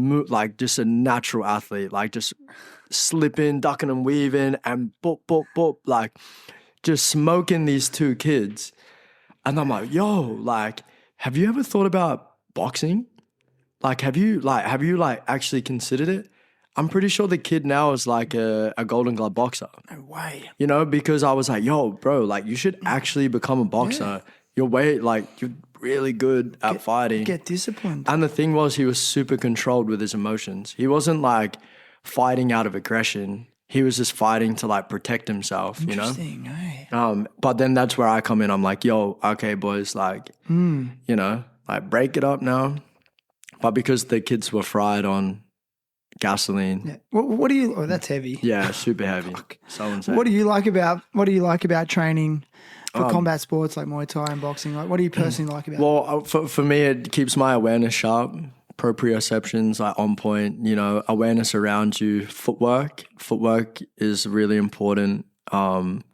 just a natural athlete, like just slipping, ducking and weaving and boop, boop, boop, like just smoking these two kids. And I'm like, yo, like, have you ever thought about boxing? Like, have you actually considered it? I'm pretty sure the kid now is like a Golden Glove boxer. No way. You know, because I was like, yo, bro, like you should actually become a boxer. You're really good at fighting. Get disciplined. And the thing was, he was super controlled with his emotions. He wasn't like fighting out of aggression. He was just fighting to like protect himself, you know? Interesting, eh? But then that's where I come in. I'm like, yo, okay, boys, like, you know, like break it up now. But because the kids were fried on gasoline. Yeah. What do you? Oh, that's heavy. Yeah, super heavy. So insane. What do you like about training for combat sports like Muay Thai and boxing? Like, what do you personally like about it? Well, for me, it keeps my awareness sharp. Proprioception's like on point, you know, awareness around you. Footwork is really important. You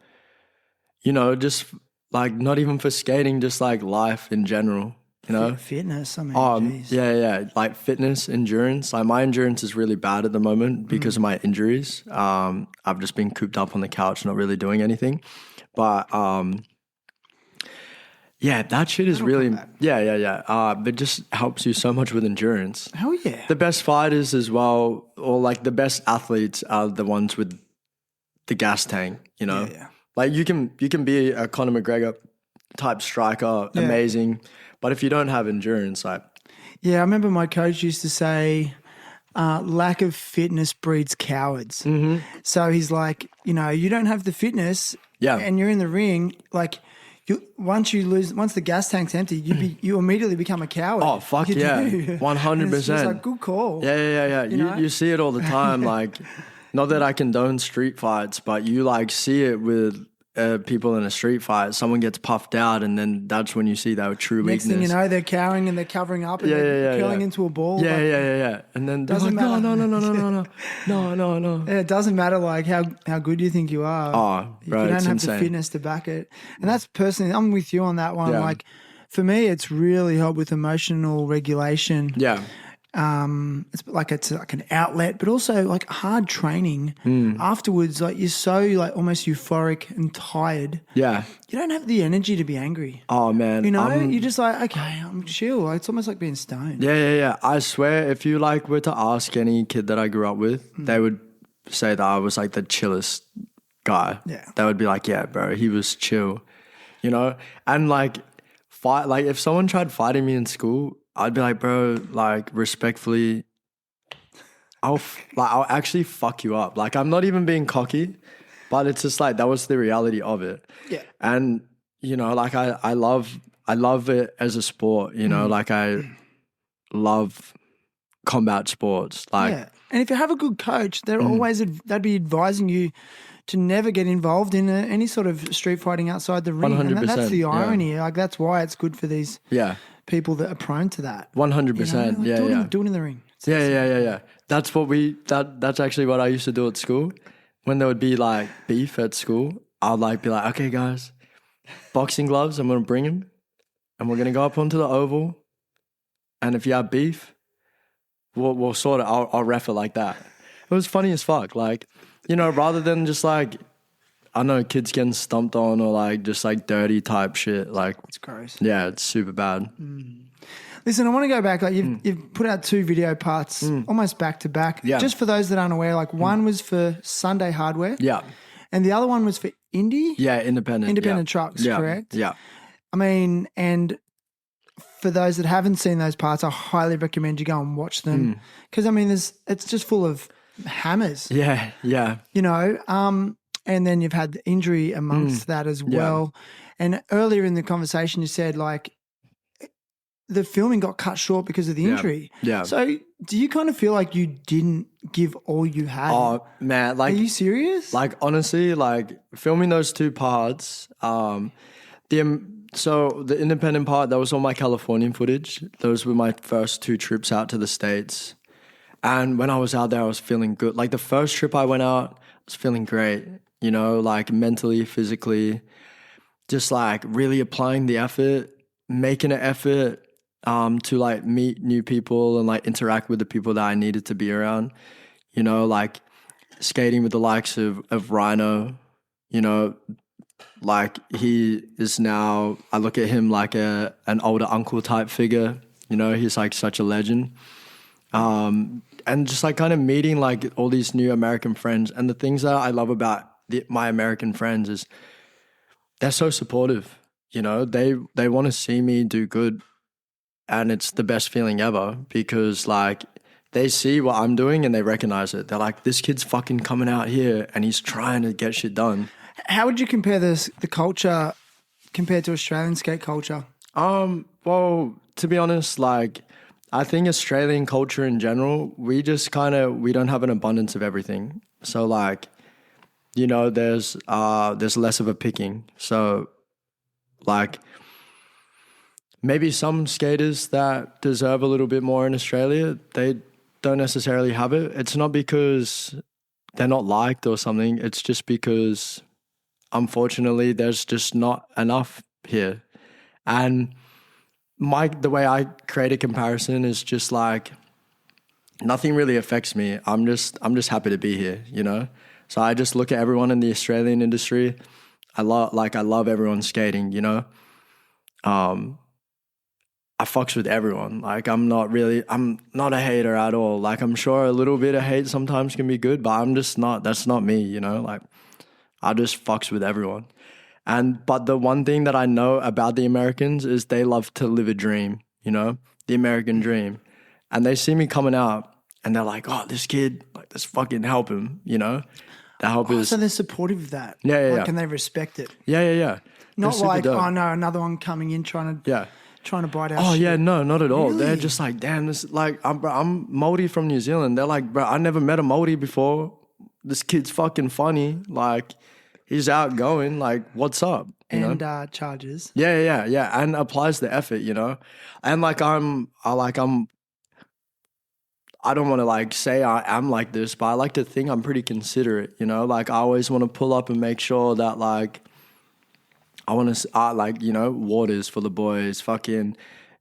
know, just like not even for skating, just like life in general, you know. Fitness, I mean, geez. Yeah, like fitness, endurance. Like my endurance is really bad at the moment because of my injuries. I've just been cooped up on the couch, not really doing anything. But yeah, that shit is really, it just helps you so much with endurance. Hell yeah. The best fighters as well, or like the best athletes are the ones with the gas tank, you know? Yeah. Like you can be a Conor McGregor type striker, amazing. But if you don't have endurance, like... Yeah, I remember my coach used to say, lack of fitness breeds cowards. Mm-hmm. So he's like, you know, you don't have the fitness and you're in the ring, like... Once the gas tank's empty, you immediately become a coward. Oh, fuck yeah. 100%. It's like, good call. Yeah. You see it all the time. Like, not that I condone street fights, but you like see it with people in a street fight. Someone gets puffed out, and then that's when you see their true weakness. Next thing you know, they're cowering and they're covering up and they're curling into a ball. Yeah. And then they're like, no. Yeah, it doesn't matter like how good you think you are. Oh, bro, you don't have insane. the fitness to back it. And that's personally, I'm with you on that one. Yeah. Like, for me, it's really helped with emotional regulation. Yeah. it's like an outlet, but also like hard training. Afterwards, like you're so like almost euphoric and tired. Yeah. You don't have the energy to be angry. Oh man. You know, you're just like, okay, I'm chill. It's almost like being stoned. Yeah. I swear, if you like were to ask any kid that I grew up with, they would say that I was like the chillest guy. Yeah. They would be like, yeah, bro, he was chill. You know? And like if someone tried fighting me in school, I'd be like, bro, like respectfully, I'll actually fuck you up. Like I'm not even being cocky, but it's just like that was the reality of it. Yeah. And you know, like I love it as a sport. You know, like I love combat sports. Like Yeah. And if you have a good coach, they'd be advising you to never get involved in any sort of street fighting outside the ring. 100%, And that's the yeah. irony. Like that's why it's good for these people that are prone to that. 100%. Like, do it in the ring. Yeah. That's actually what I used to do at school. When there would be like beef at school, I'd like be like, okay guys, boxing gloves, I'm gonna bring them, and we're gonna go up onto the oval, and if you have beef, we'll sort it. I'll ref it like that. It was funny as fuck. Like, you know, rather than just like, I don't know, kids getting stomped on or like just like dirty type shit. Like, It's gross. yeah, it's super bad. Listen, I want to go back. Like you've put out 2 video parts almost back to back. Yeah. Just for those that aren't aware, like one was for Sunday Hardware. Yeah. And the other one was for Indie. Yeah, independent trucks, yeah. correct? Yeah. I mean, and for those that haven't seen those parts, I highly recommend you go and watch them because I mean, it's just full of hammers. Yeah. You know, and then you've had the injury amongst that as well. And earlier in the conversation, you said like the filming got cut short because of the injury. Yeah. So do you kind of feel like you didn't give all you had? Oh man, like, are you serious? like honestly, like filming those 2 parts, so the independent part, that was all my Californian footage. Those were my first 2 trips out to the States. And when I was out there, I was feeling good. Like the first trip I went out, I was feeling great, you know, like mentally, physically, just like really applying the effort, making an effort to like meet new people and like interact with the people that I needed to be around, you know, like skating with the likes of Rhino, you know, like he is now, I look at him like an older uncle type figure, you know, he's like such a legend. And just like kind of meeting like all these new American friends. And the things that I love about my American friends is they're so supportive, you know, they want to see me do good. And it's the best feeling ever because like they see what I'm doing and they recognize it. They're like, this kid's fucking coming out here and he's trying to get shit done. How would you compare the culture compared to Australian skate culture? Well, to be honest, like I think Australian culture in general, we just we don't have an abundance of everything. So like, you know, there's less of a picking. So like maybe some skaters that deserve a little bit more in Australia, they don't necessarily have it. It's not because they're not liked or something. It's just because, unfortunately, there's just not enough here. And the way I create a comparison is just like nothing really affects me. I'm just happy to be here, you know? So I just look at everyone in the Australian industry. I love everyone skating, you know? I fucks with everyone. Like I'm not a hater at all. Like I'm sure a little bit of hate sometimes can be good, but that's not me, you know? Like I just fucks with everyone. But the one thing that I know about the Americans is they love to live a dream, you know? The American dream. And they see me coming out and they're like, oh, this kid, like let's fucking help him, you know? The help is... So they're supportive of that. Yeah. And they respect it. Yeah. Not like, oh no, another one coming in trying to bite our shit. Yeah, no, not at all. Really? They're just like, damn, this like I'm Māori from New Zealand. They're like, bro, I never met a Māori before. This kid's fucking funny. Like, he's outgoing. Like, what's up? You know? Charges. Yeah, and applies the effort, you know. And like I don't want to like say I am like this, but I like to think I'm pretty considerate, you know. Like I always want to pull up and make sure that like I want to like, you know, waters for the boys, fucking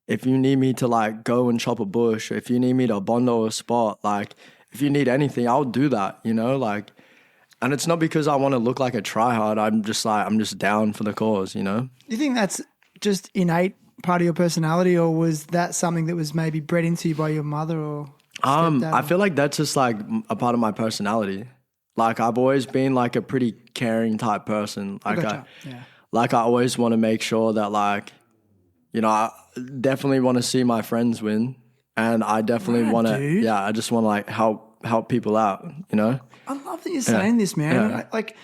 if you need me to like go and chop a bush, if you need me to bondo a spot, like if you need anything, I'll do that, you know, like, and it's not because I want to look like a tryhard. I'm just down for the cause, you know? Do you think that's just innate part of your personality, or was that something that was maybe bred into you by your mother or stepdad? I feel like that's just like a part of my personality. Like I've always been like a pretty caring type person. Like Gotcha. I always want to make sure that like, you know, I definitely want to see my friends win, and I definitely want to, I just want to like help people out, you know? I love that you're saying this, man. Yeah. Like,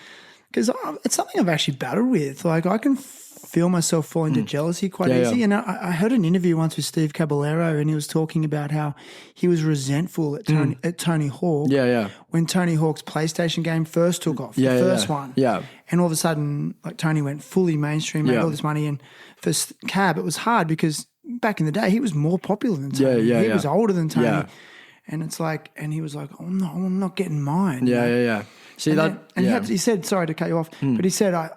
because it's something I've actually battled with. Like, I can feel myself fall into jealousy quite easy. Yeah. And I heard an interview once with Steve Caballero, and he was talking about how he was resentful at Tony Hawk. Yeah. When Tony Hawk's PlayStation game first took off, the first one. Yeah. And all of a sudden, like, Tony went fully mainstream, made all this money. And for Cab, it was hard because back in the day, he was more popular than Tony. He was older than Tony. Yeah. And it's like, and he was like, oh, no, I'm not getting mine. Yeah. See He said, sorry to cut you off, but he said, I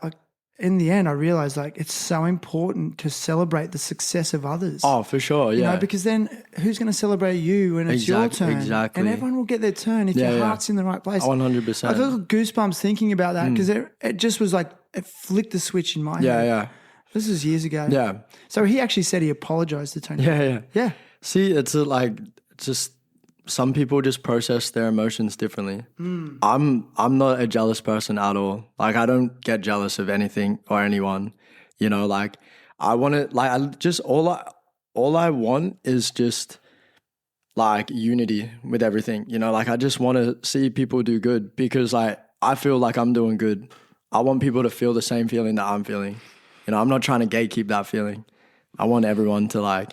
in the end, I realized like it's so important to celebrate the success of others. Oh, for sure, yeah. You know, because then who's going to celebrate you when it's your turn? Exactly. And everyone will get their turn if your heart's in the right place. 100%. I got goosebumps thinking about that because it just was like, it flicked the switch in my head. Yeah. This was years ago. Yeah. So he actually said he apologized to Tony. Yeah. See, it's just some people just process their emotions differently. I'm not a jealous person at all. Like I don't get jealous of anything or anyone. You know, like I want to like all I want is just like unity with everything. You know, like I just want to see people do good because like I feel like I'm doing good. I want people to feel the same feeling that I'm feeling. You know, I'm not trying to gatekeep that feeling. I want everyone to like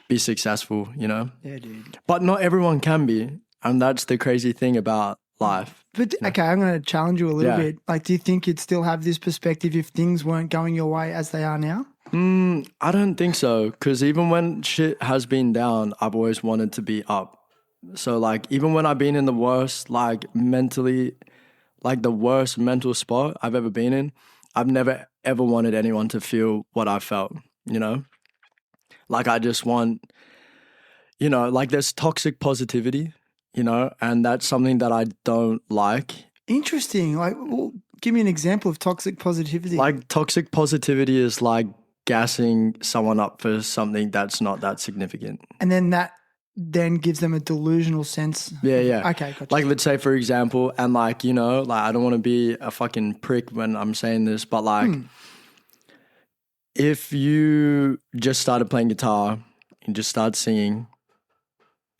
be successful, you know? Yeah, dude. But not everyone can be. And that's the crazy thing about life. But okay, I'm going to challenge you a little bit. Like, do you think you'd still have this perspective if things weren't going your way as they are now? I don't think so. Because even when shit has been down, I've always wanted to be up. So like, even when I've been in the worst, like mentally, like the worst mental spot I've ever been in, I've never ever wanted anyone to feel what I felt, you know? Like I just want, you know, like there's toxic positivity, you know, and that's something that I don't like. Interesting. Like, well, give me an example of toxic positivity. Like toxic positivity is like gassing someone up for something that's not that significant. And then that then gives them a delusional sense. Yeah. Okay, gotcha. Like let's say for example, and like, you know, like I don't want to be a fucking prick when I'm saying this, but like if you just started playing guitar and just start singing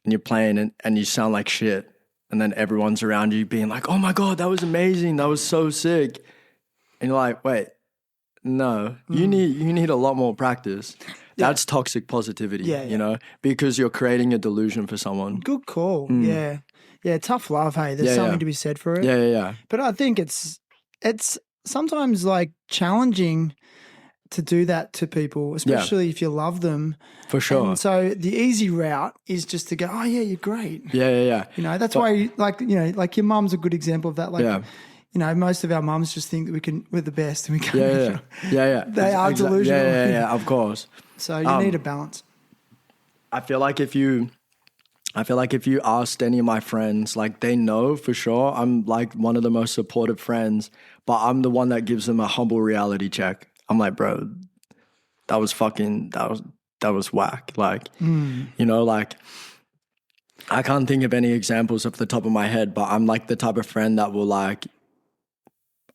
and you're playing it and you sound like shit and then everyone's around you being like, oh my God, that was amazing. That was so sick. And you're like, wait, no, you need a lot more practice. That's toxic positivity, you know, because you're creating a delusion for someone. Good call. Yeah. Tough love. Hey, there's something to be said for it. Yeah. But I think it's sometimes like challenging to do that to people, especially if you love them. For sure. And so the easy route is just to go, oh yeah, you're great. Yeah. You know, that's why like your mum's a good example of that. Like, you know, most of our mums just think that we're the best and we can't. Yeah. They are delusional. Yeah, of course. So you need a balance. I feel like if you asked any of my friends, like they know for sure I'm like one of the most supportive friends, but I'm the one that gives them a humble reality check. I'm like, bro, that was whack. Like, you know, like I can't think of any examples off the top of my head, but I'm like the type of friend that will like,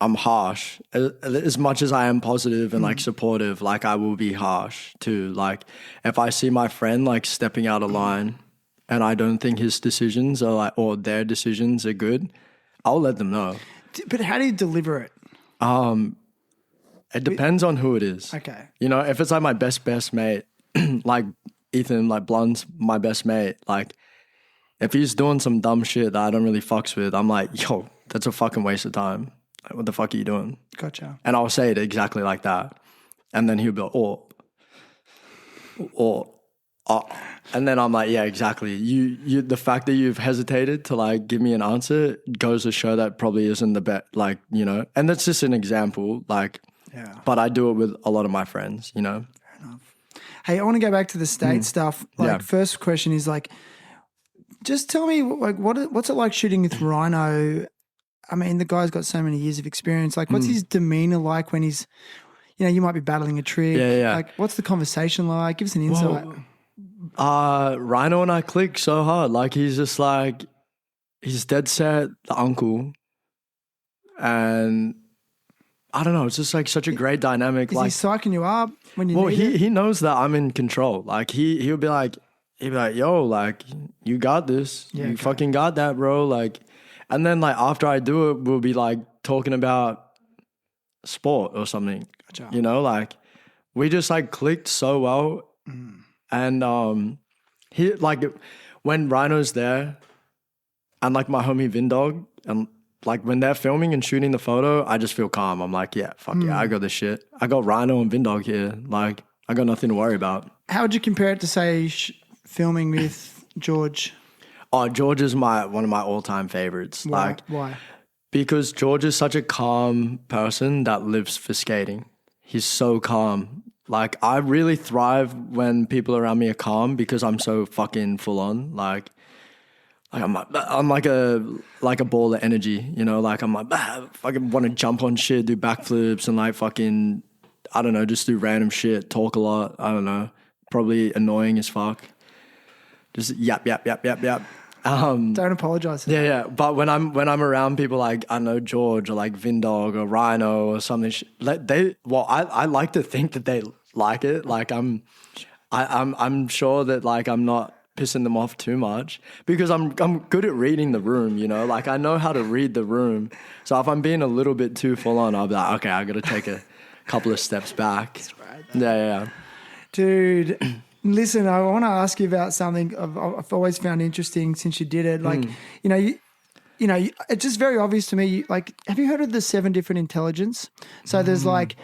I'm harsh. As much as I am positive and like supportive, like I will be harsh too. Like if I see my friend like stepping out of line and I don't think his decisions are like, or their decisions are good, I'll let them know. But how do you deliver it? It depends on who it is. Okay. You know, if it's like my best mate, like Ethan, like Blunt's my best mate, like if he's doing some dumb shit that I don't really fucks with, I'm like, yo, that's a fucking waste of time. Like, what the fuck are you doing? Gotcha. And I'll say it exactly like that. And then he'll be like, and then I'm like, yeah, exactly. You, the fact that you've hesitated to like give me an answer goes to show that probably isn't the best, like, you know, and that's just an example, like, but I do it with a lot of my friends, you know? Fair enough. Hey, I want to go back to the state stuff. Like, Yeah. first question is like, just tell me, like, what's it like shooting with Rhino? I mean, the guy's got so many years of experience. Like, what's his demeanor like when he's, you might be battling a trick. Yeah. Like, what's the conversation like? Give us an insight. Rhino and I click so hard. Like, he's just like, he's dead set, the uncle. And I don't know, it's just like such a great dynamic. Is like, he psyching you up when you need it? he knows that I'm in control. Like, he'll be like, yo, like, you got this. Yeah, you okay. fucking got that, bro. Like, and then like after I do it, we'll be like talking about sport or something. Gotcha. You know, like we just like clicked so well. And he like when Rhino's there and like my homie Vindog and like when they're filming and shooting the photo, I just feel calm. I'm like, yeah, fuck yeah, I got this shit. I got Rhino and Vindog here. Like, I got nothing to worry about. How would you compare it to, say, filming with George? Oh, George is one of my all-time favorites. Why? Because George is such a calm person that lives for skating. He's so calm. Like, I really thrive when people around me are calm because I'm so fucking full on. Like I'm like a ball of energy, you know. Like I'm like, fucking want to jump on shit, do backflips, and like fucking, I don't know, just do random shit, talk a lot. I don't know, probably annoying as fuck. Just yap. Don't apologize. Yeah. But when I'm around people like, I know, George or like Vindog or Rhino or something, I like to think that they like it. Like I'm sure that like I'm not pissing them off too much because I'm good at reading the room, you know. Like I know how to read the room. So if I'm being a little bit too full on, I'll be like, okay, I got to take a couple of steps back. That's right. Yeah. Dude. Listen, I want to ask you about something I've always found interesting since you did it. Like, it's just very obvious to me. Like, have you heard of the 7 different intelligence? So there's like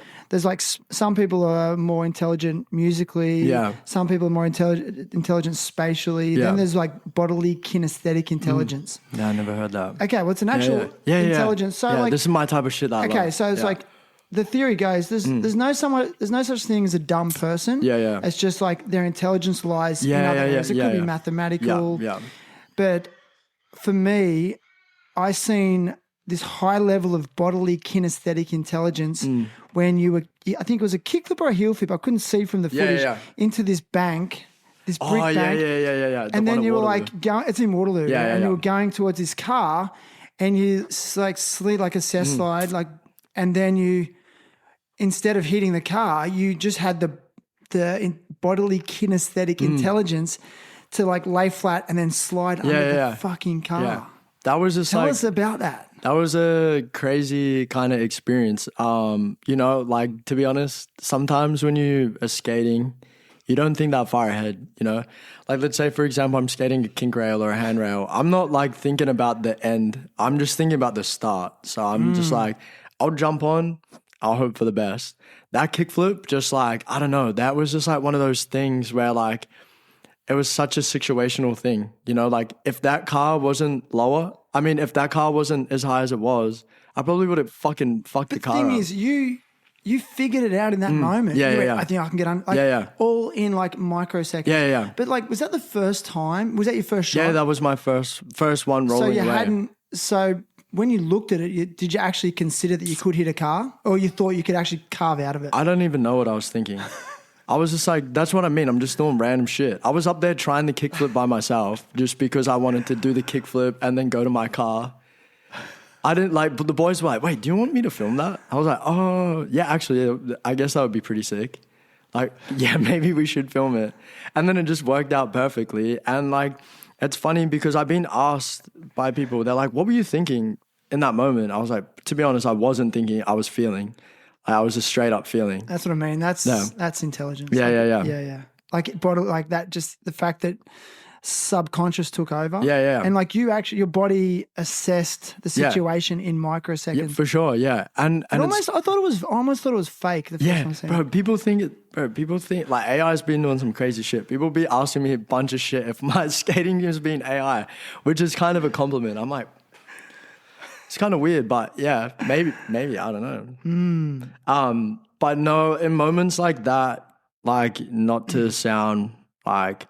some people are more intelligent musically. Yeah. Some people are more intelligent spatially. Yeah. Then there's like bodily kinesthetic intelligence. Yeah, I never heard that. Okay, well, it's an actual intelligence. So like, this is my type of shit that I love. Okay, so it's like, the theory goes, there's no such thing as a dumb person. Yeah. It's just like their intelligence lies in other areas. It could be mathematical. Yeah. But for me, I seen this high level of bodily kinesthetic intelligence when you were, I think it was a kickflip or a heel flip, I couldn't see from the footage, into this bank, this brick bank. Yeah. And then you were like, it's in Waterloo. Yeah, and yeah. you were going towards this car and you like slid like a cess slide, like, and then you, instead of hitting the car, you just had the bodily kinesthetic intelligence to like lay flat and then slide under the fucking car. Yeah. That was just Tell us about that. That was a crazy kind of experience. Like, to be honest, sometimes when you are skating, you don't think that far ahead, you know? Like, let's say, for example, I'm skating a kink rail or a handrail. I'm not like thinking about the end. I'm just thinking about the start. So I'm just like, I'll jump on, I'll hope for the best. That kickflip, just like, I don't know, that was just like one of those things where like, it was such a situational thing, you know, like if that car wasn't lower, if that car wasn't as high as it was, I probably would have fucking fucked the car up. The thing is, you figured it out in that moment. Yeah, You went, yeah. I think I can get on. All in like microseconds. Yeah. But like, was that the first time? Was that your first shot? Yeah, that was my first one rolling away. So when you looked at it, did you actually consider that you could hit a car, or you thought you could actually carve out of it? I don't even know what I was thinking. I was just like, that's what I mean. I'm just doing random shit. I was up there trying the kickflip by myself just because I wanted to do the kickflip and then go to my car. I didn't like, but the boys were like, wait, do you want me to film that? I was like, oh, yeah, actually, I guess that would be pretty sick. Like, yeah, maybe we should film it. And then it just worked out perfectly. And like, it's funny because I've been asked by people, they're like, what were you thinking in that moment? I was like, to be honest, I wasn't thinking, I was feeling. I was just straight up feeling. That's what I mean. That's intelligence. Yeah. Like that, just the fact that subconscious took over. Yeah. And like your body assessed the situation in microseconds. Yeah, for sure. Yeah. And I almost thought it was fake. The first time I seen bro. it. People think like AI's been doing some crazy shit. People be asking me a bunch of shit if my skating is being AI, which is kind of a compliment. I'm like, it's kind of weird, but yeah, maybe I don't know. But no, in moments like that, like not to sound like,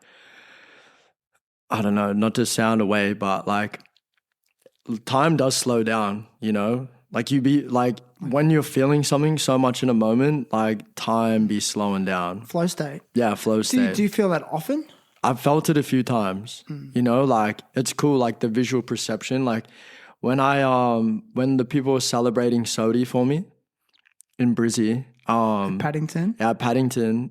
I don't know, not to sound away, but like time does slow down, you know? Like you be like when you're feeling something so much in a moment, like time be slowing down. Flow state. Yeah, flow state. Do you feel that often? I've felt it a few times, you know, like it's cool, like the visual perception. Like when when the people were celebrating SOTY for me in Brizzy, Paddington? yeah, Paddington,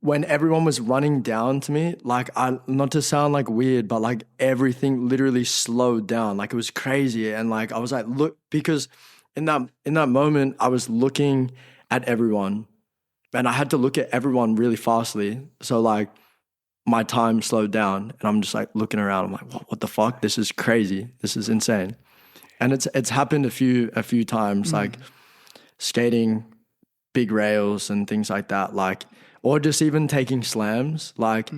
when everyone was running down to me, like not to sound like weird, but like everything literally slowed down. Like it was crazy. And like, I was like, look, because in that moment, I was looking at everyone and I had to look at everyone really fastly. So like my time slowed down and I'm just like looking around. I'm like, what the fuck? This is crazy. This is insane. And it's happened a few times, like skating big rails and things like that. Like, or just even taking slams. Like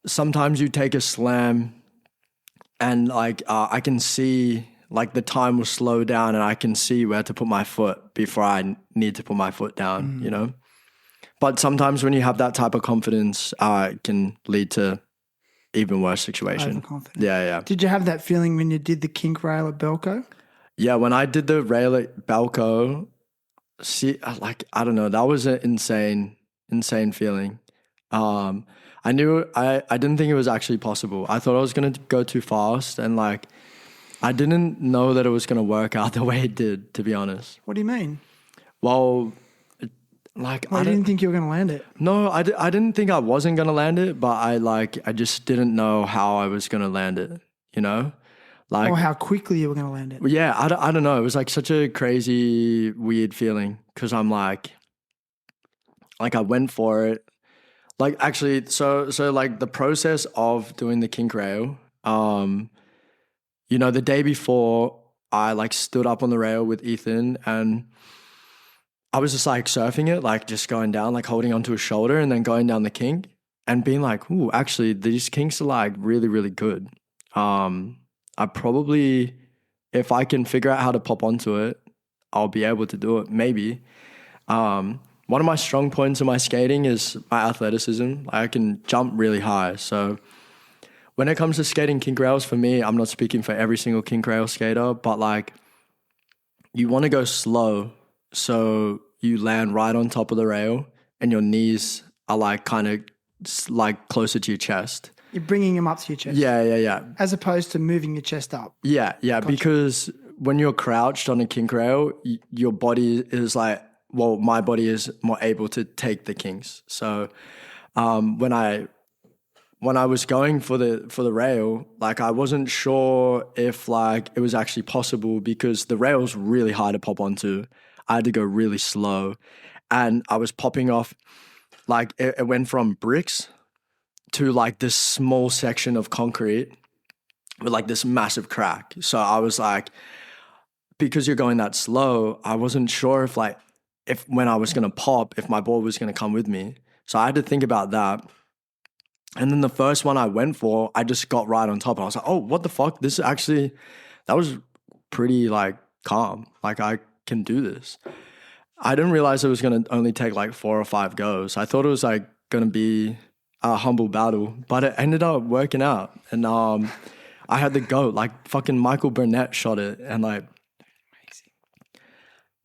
sometimes you take a slam and like I can see like the time will slow down and I can see where to put my foot before I need to put my foot down, you know? But sometimes when you have that type of confidence, it can lead to even worse situation. Overconfident. Yeah. Did you have that feeling when you did the kink rail at Belco? Yeah, when I did the rail at Balco, I don't know, that was an insane feeling. I didn't think it was actually possible. I thought I was gonna go too fast, and like I didn't know that it was gonna work out the way it did, to be honest. What do you mean? Well, like I didn't think you were going to land it. No, I didn't think I wasn't gonna land it, but I just didn't know how I was gonna land it, you know? Like, Or how quickly you were going to land it. yeah, I don't know. It was like such a crazy, weird feeling because I'm like I went for it. Like actually, so like the process of doing the kink rail, you know, the day before I like stood up on the rail with Ethan and I was just like surfing it, like just going down, like holding onto his shoulder and then going down the kink and being like, ooh, actually these kinks are like really, really good. I probably, if I can figure out how to pop onto it, I'll be able to do it, maybe. One of my strong points in my skating is my athleticism. I can jump really high. So when it comes to skating kink rails, for me, I'm not speaking for every single kink rail skater, but like you want to go slow so you land right on top of the rail and your knees are like kind of like closer to your chest. You're bringing them up to your chest. Yeah. As opposed to moving your chest up. Yeah, gotcha. Because when you're crouched on a kink rail, your body is like, well, my body is more able to take the kinks. So when I was going for the rail, like I wasn't sure if like it was actually possible because the rail's really hard to pop onto. I had to go really slow, and I was popping off. Like it went from bricks to like this small section of concrete with like this massive crack. So I was like, because you're going that slow, I wasn't sure if when I was going to pop, if my board was going to come with me. So I had to think about that. And then the first one I went for, I just got right on top. And I was like, oh, what the fuck? That was pretty like calm. Like I can do this. I didn't realize it was going to only take like 4 or 5 goes. I thought it was like going to be a humble battle, but it ended up working out. And I had the GOAT, like fucking Michael Burnett shot it. And like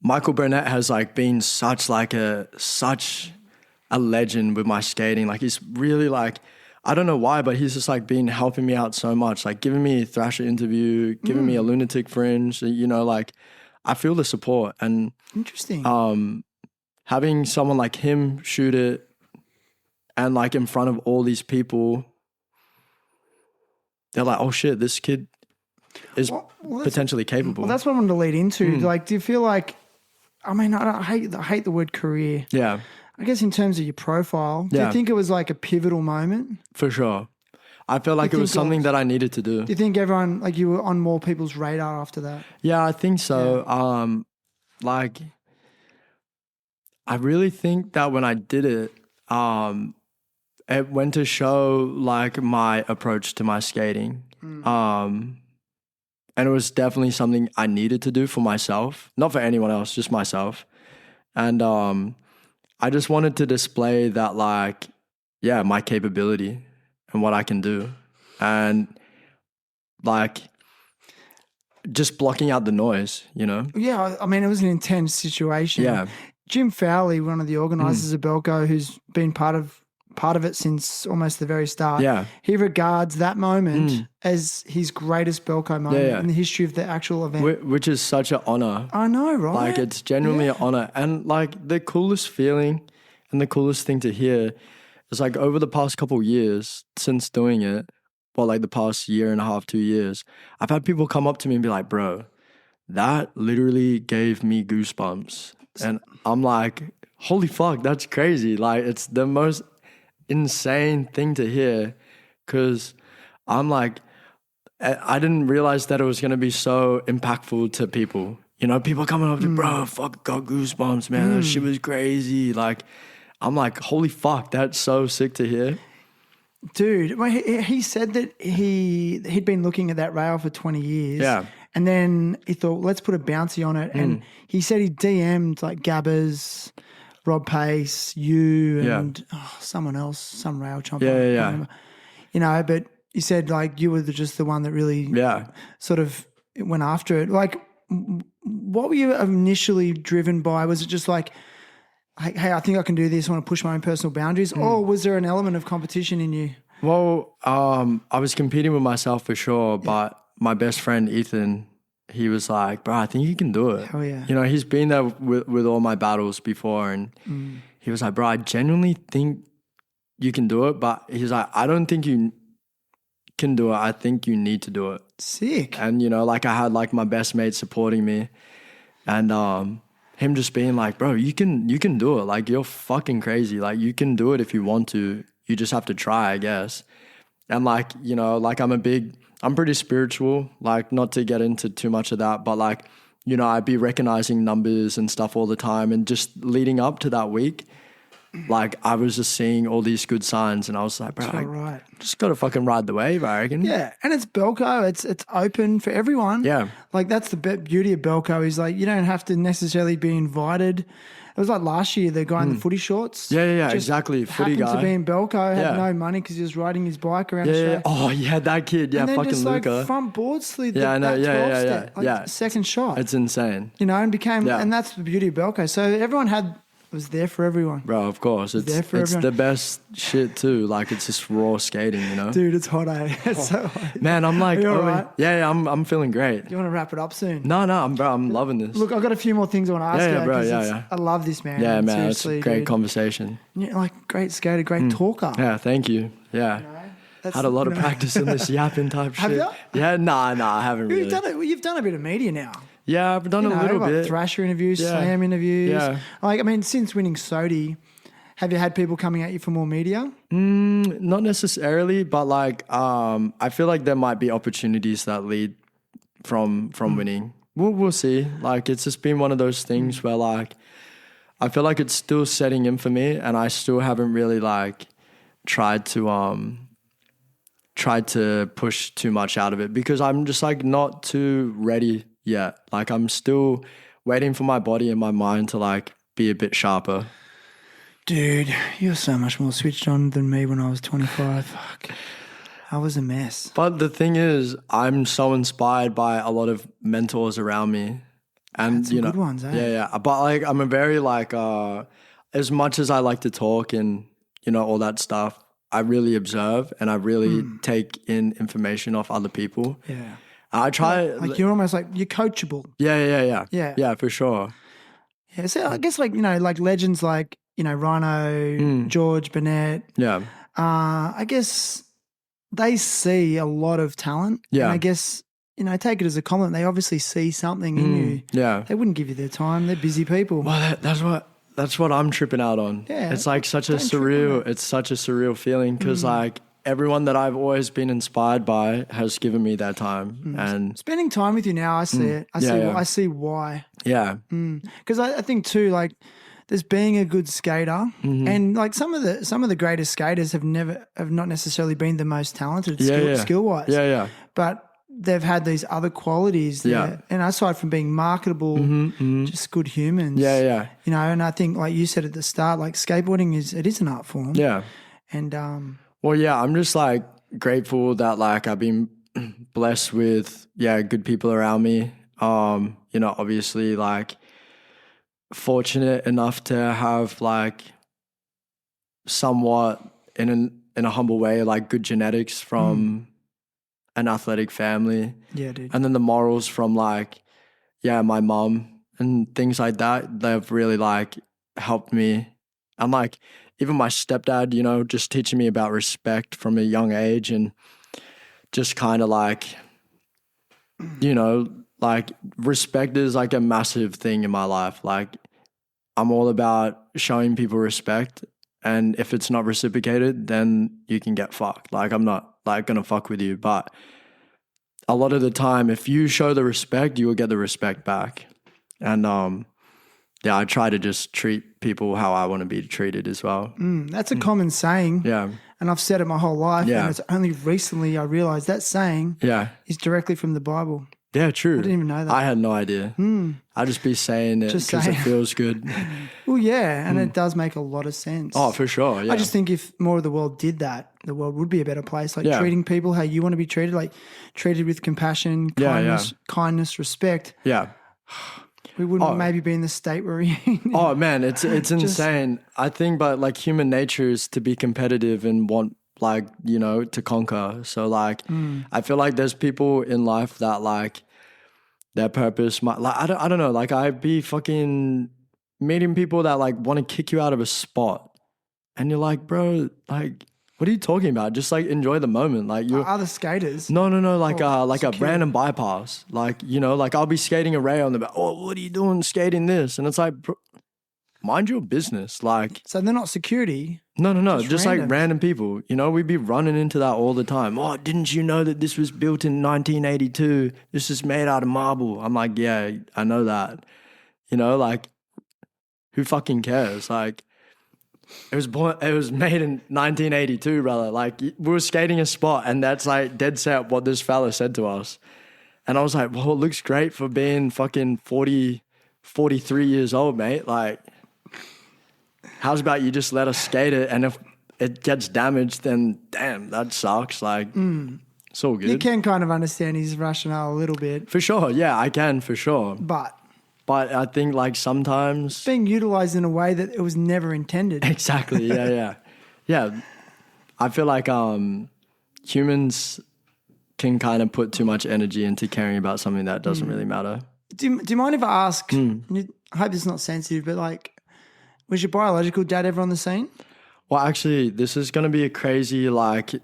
Michael Burnett has like been such a legend with my skating. Like he's really like, I don't know why, but he's just like been helping me out so much, like giving me a Thrasher interview, giving me a Lunatic Fringe, you know, like I feel the support. And interesting. Having someone like him shoot it and like in front of all these people, they're like, oh shit, this kid is potentially capable. Well, that's what I wanted to lead into. Like, do you feel like, I mean, I hate the word career. Yeah. I guess in terms of your profile, do you think it was like a pivotal moment? For sure. I feel like it was something that I needed to do. Do you think everyone, like you were on more people's radar after that? Yeah, I think so. Yeah. Like, I really think that when I did it, it went to show like my approach to my skating. And it was definitely something I needed to do for myself, not for anyone else, just myself. And I just wanted to display that, like, yeah, my capability and what I can do. And like just blocking out the noise, you know? Yeah, I mean, it was an intense situation. Yeah. Jim Fowley, one of the organisers of Belko, who's been part of it since almost the very start. Yeah. He regards that moment as his greatest Belko moment in the history of the actual event. Which is such an honor. I know, right? Like, it's genuinely an honor. And like the coolest feeling and the coolest thing to hear is like over the past couple of years since doing it, well, like the past year and a half, 2 years, I've had people come up to me and be like, bro, that literally gave me goosebumps. And I'm like, holy fuck, that's crazy. Like, it's the most insane thing to hear, because I'm like, I didn't realize that it was going to be so impactful to people. You know, people coming up to, bro, fuck, got goosebumps, man. That shit was crazy. Like, I'm like, holy fuck, that's so sick to hear. Dude, well, he said that he'd been looking at that rail for 20 years. Yeah. And then he thought, let's put a bouncy on it. And he said he DM'd like Gabbers, Rob Pace, you, and someone else, some rail chomper. Yeah. You know, but he said like you were just the one that really sort of went after it. Like, what were you initially driven by? Was it just like, hey, I think I can do this, I want to push my own personal boundaries? Or was there an element of competition in you? Well, I was competing with myself for sure, but my best friend, Ethan, he was like, bro, I think you can do it. Hell yeah. You know, he's been there with all my battles before, and he was like, bro, I genuinely think you can do it, but he's like, I don't think you can do it. I think you need to do it. Sick. And, you know, like I had like my best mate supporting me, and him just being like, bro, you can do it. Like, you're fucking crazy. Like, you can do it if you want to. You just have to try, I guess. And like, you know, like I'm pretty spiritual, like, not to get into too much of that, but like, you know, I'd be recognizing numbers and stuff all the time. And just leading up to that week, like, I was just seeing all these good signs, and I was like, bro, I just got to fucking ride the wave, I reckon. Yeah, and it's Belko. It's open for everyone. Yeah. Like, that's the beauty of Belko, is like, you don't have to necessarily be invited. It was like last year, the guy in the footy shorts. Yeah, just exactly. Footy happened guy. to be in Belko, had no money because he was riding his bike around Yeah. Australia. Oh, yeah, that kid. Yeah, and then fucking just Luca. like front board slid Yeah, I know. that 12 Yeah. step, like Yeah. second shot. It's insane. You know, and became, and that's the beauty of Belko. So everyone was there for everyone. Bro, of course. It's the best shit too. Like, it's just raw skating, you know? Dude, it's hot, eh? It's so hot. Man, I'm like, Are you all right? yeah, I'm feeling great. Do you want to wrap it up soon? No, I'm loving this. Look, I've got a few more things I want to ask you. Yeah, bro, 'cause yeah. I love this, man. Yeah, man, it's Seriously, a great dude. conversation. Yeah, like, great skater, great talker. Yeah, thank you. Yeah. Had a lot of practice in this yapping type Have shit. you? Yeah, nah, I haven't really. You've done a bit of media now. Yeah, I've done You know, a little like bit. Thrasher interviews, Yeah. Slam interviews. Yeah. Like, I mean, since winning SOTY, have you had people coming at you for more media? Not necessarily, but like, I feel like there might be opportunities that lead from winning. We'll see. Like, it's just been one of those things where like, I feel like it's still setting in for me, and I still haven't really like tried to push too much out of it, because I'm just like not too ready yet. Like, I'm still waiting for my body and my mind to like be a bit sharper. Dude, you're so much more switched on than me when I was 25. Fuck. I was a mess. But the thing is, I'm so inspired by a lot of mentors around me. And, some you know, good ones, eh? Yeah. But like, I'm a very like, as much as I like to talk and, you know, all that stuff, I really observe and I really take in information off other people. Yeah. I try. Like, you're almost like, you're coachable. Yeah. Yeah. Yeah, for sure. Yeah. So I guess, like, you know, like legends like, you know, Rhino, George Burnett. Yeah. I guess they see a lot of talent. Yeah. And I guess, you know, take it as a compliment. They obviously see something in you. Yeah. They wouldn't give you their time. They're busy people. Well, that's what I'm tripping out on. Yeah. It's like such a Don't trip on surreal, it's such a surreal feeling, because like everyone that I've always been inspired by has given me their time. And Spending time with you now, I see it. I see why. yeah. Because I think too, like, there's being a good skater, and like some of the greatest skaters have not necessarily been the most talented skill wise. Yeah. But they've had these other qualities. Yeah. And aside from being marketable, just good humans. Yeah. You know, and I think like you said at the start, like skateboarding is an art form. Yeah. And Well, yeah, I'm just like grateful that like I've been blessed with good people around me. You know, obviously like fortunate enough to have like somewhat in a humble way like good genetics from an athletic family. yeah, dude. And then the morals from like my mom and things like that, they've really like helped me. And like even my stepdad, you know, just teaching me about respect from a young age and just kind of like, you know, like respect is like a massive thing in my life. Like I'm all about showing people respect, and if it's not reciprocated, then you can get fucked. Like I'm not like gonna fuck with you, but a lot of the time, if you show the respect, you will get the respect back. And I try to just treat people how I want to be treated as well. That's a common saying. Yeah. And I've said it my whole life. Yeah. And it's only recently I realised that saying is directly from the Bible. Yeah, true. I didn't even know that. I had no idea. I just be saying it because it feels good. Well, yeah, and it does make a lot of sense. Oh, for sure. Yeah. I just think if more of the world did that, the world would be a better place. Like treating people how you want to be treated, like treated with compassion, kindness, respect. Yeah. We wouldn't maybe be in the state we're in. Oh man, it's insane. I think, but like human nature is to be competitive and want like, you know, to conquer. So like, I feel like there's people in life that like their purpose might like, I don't know, like I'd be fucking meeting people that like want to kick you out of a spot. And you're like, bro, like, what are you talking about? Just like enjoy the moment. Like you're other skaters. No, like a random bypass. Like, you know, like I'll be skating a rail and they're like, oh, what are you doing skating this? And it's like, bro, mind your business. Like, so they're not security. No. Just like random people. You know, we'd be running into that all the time. Oh, didn't you know that this was built in 1982? This is made out of marble. I'm like, yeah, I know that. You know, like, who fucking cares? Like, it was made in 1982, brother. Like, we were skating a spot and that's like dead set what this fella said to us. And I was like, well, it looks great for being fucking 43 years old, mate. Like, how's about you just let us skate it, and if it gets damaged, then damn, that sucks. Like, it's all good. You can kind of understand his rationale a little bit. For sure, yeah, I can, for sure. But I think like sometimes being utilized in a way that it was never intended. Exactly, yeah. I feel like humans can kind of put too much energy into caring about something that doesn't really matter. Do you mind if I ask, I hope this is not sensitive, but like, was your biological dad ever on the scene? Well, actually, this is going to be a crazy like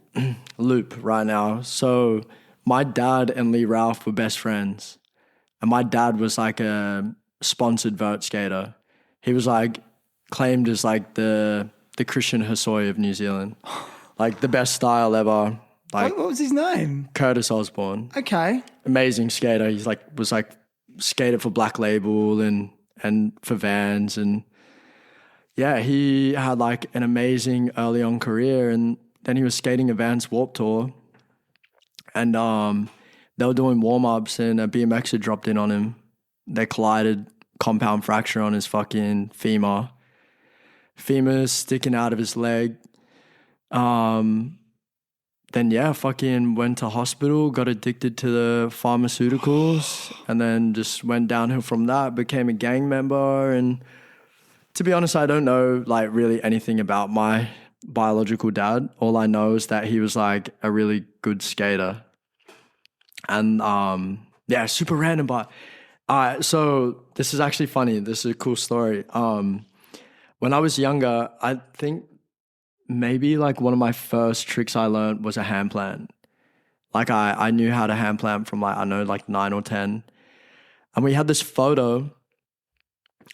loop right now. So my dad and Lee Ralph were best friends. And my dad was like a sponsored vert skater. He was like claimed as like the Christian Hosoi of New Zealand. Like the best style ever. Like What was his name? Curtis Osborne. Okay. Amazing skater. He's like was like skated for Black Label and for Vans, and yeah, he had like an amazing early on career, and then he was skating a Vans Warped Tour, and they were doing warm-ups and a BMXer dropped in on him. They collided, compound fracture on his fucking femur. Femur's sticking out of his leg. Then yeah, fucking went to hospital, got addicted to the pharmaceuticals, and then just went downhill from that, became a gang member. And to be honest, I don't know like really anything about my biological dad. All I know is that he was like a really good skater. And yeah, super random, but so this is actually funny. This is a cool story. When I was younger, I think maybe like one of my first tricks I learned was a hand plant. Like I knew how to hand plant from like, I know, like 9 or 10. And we had this photo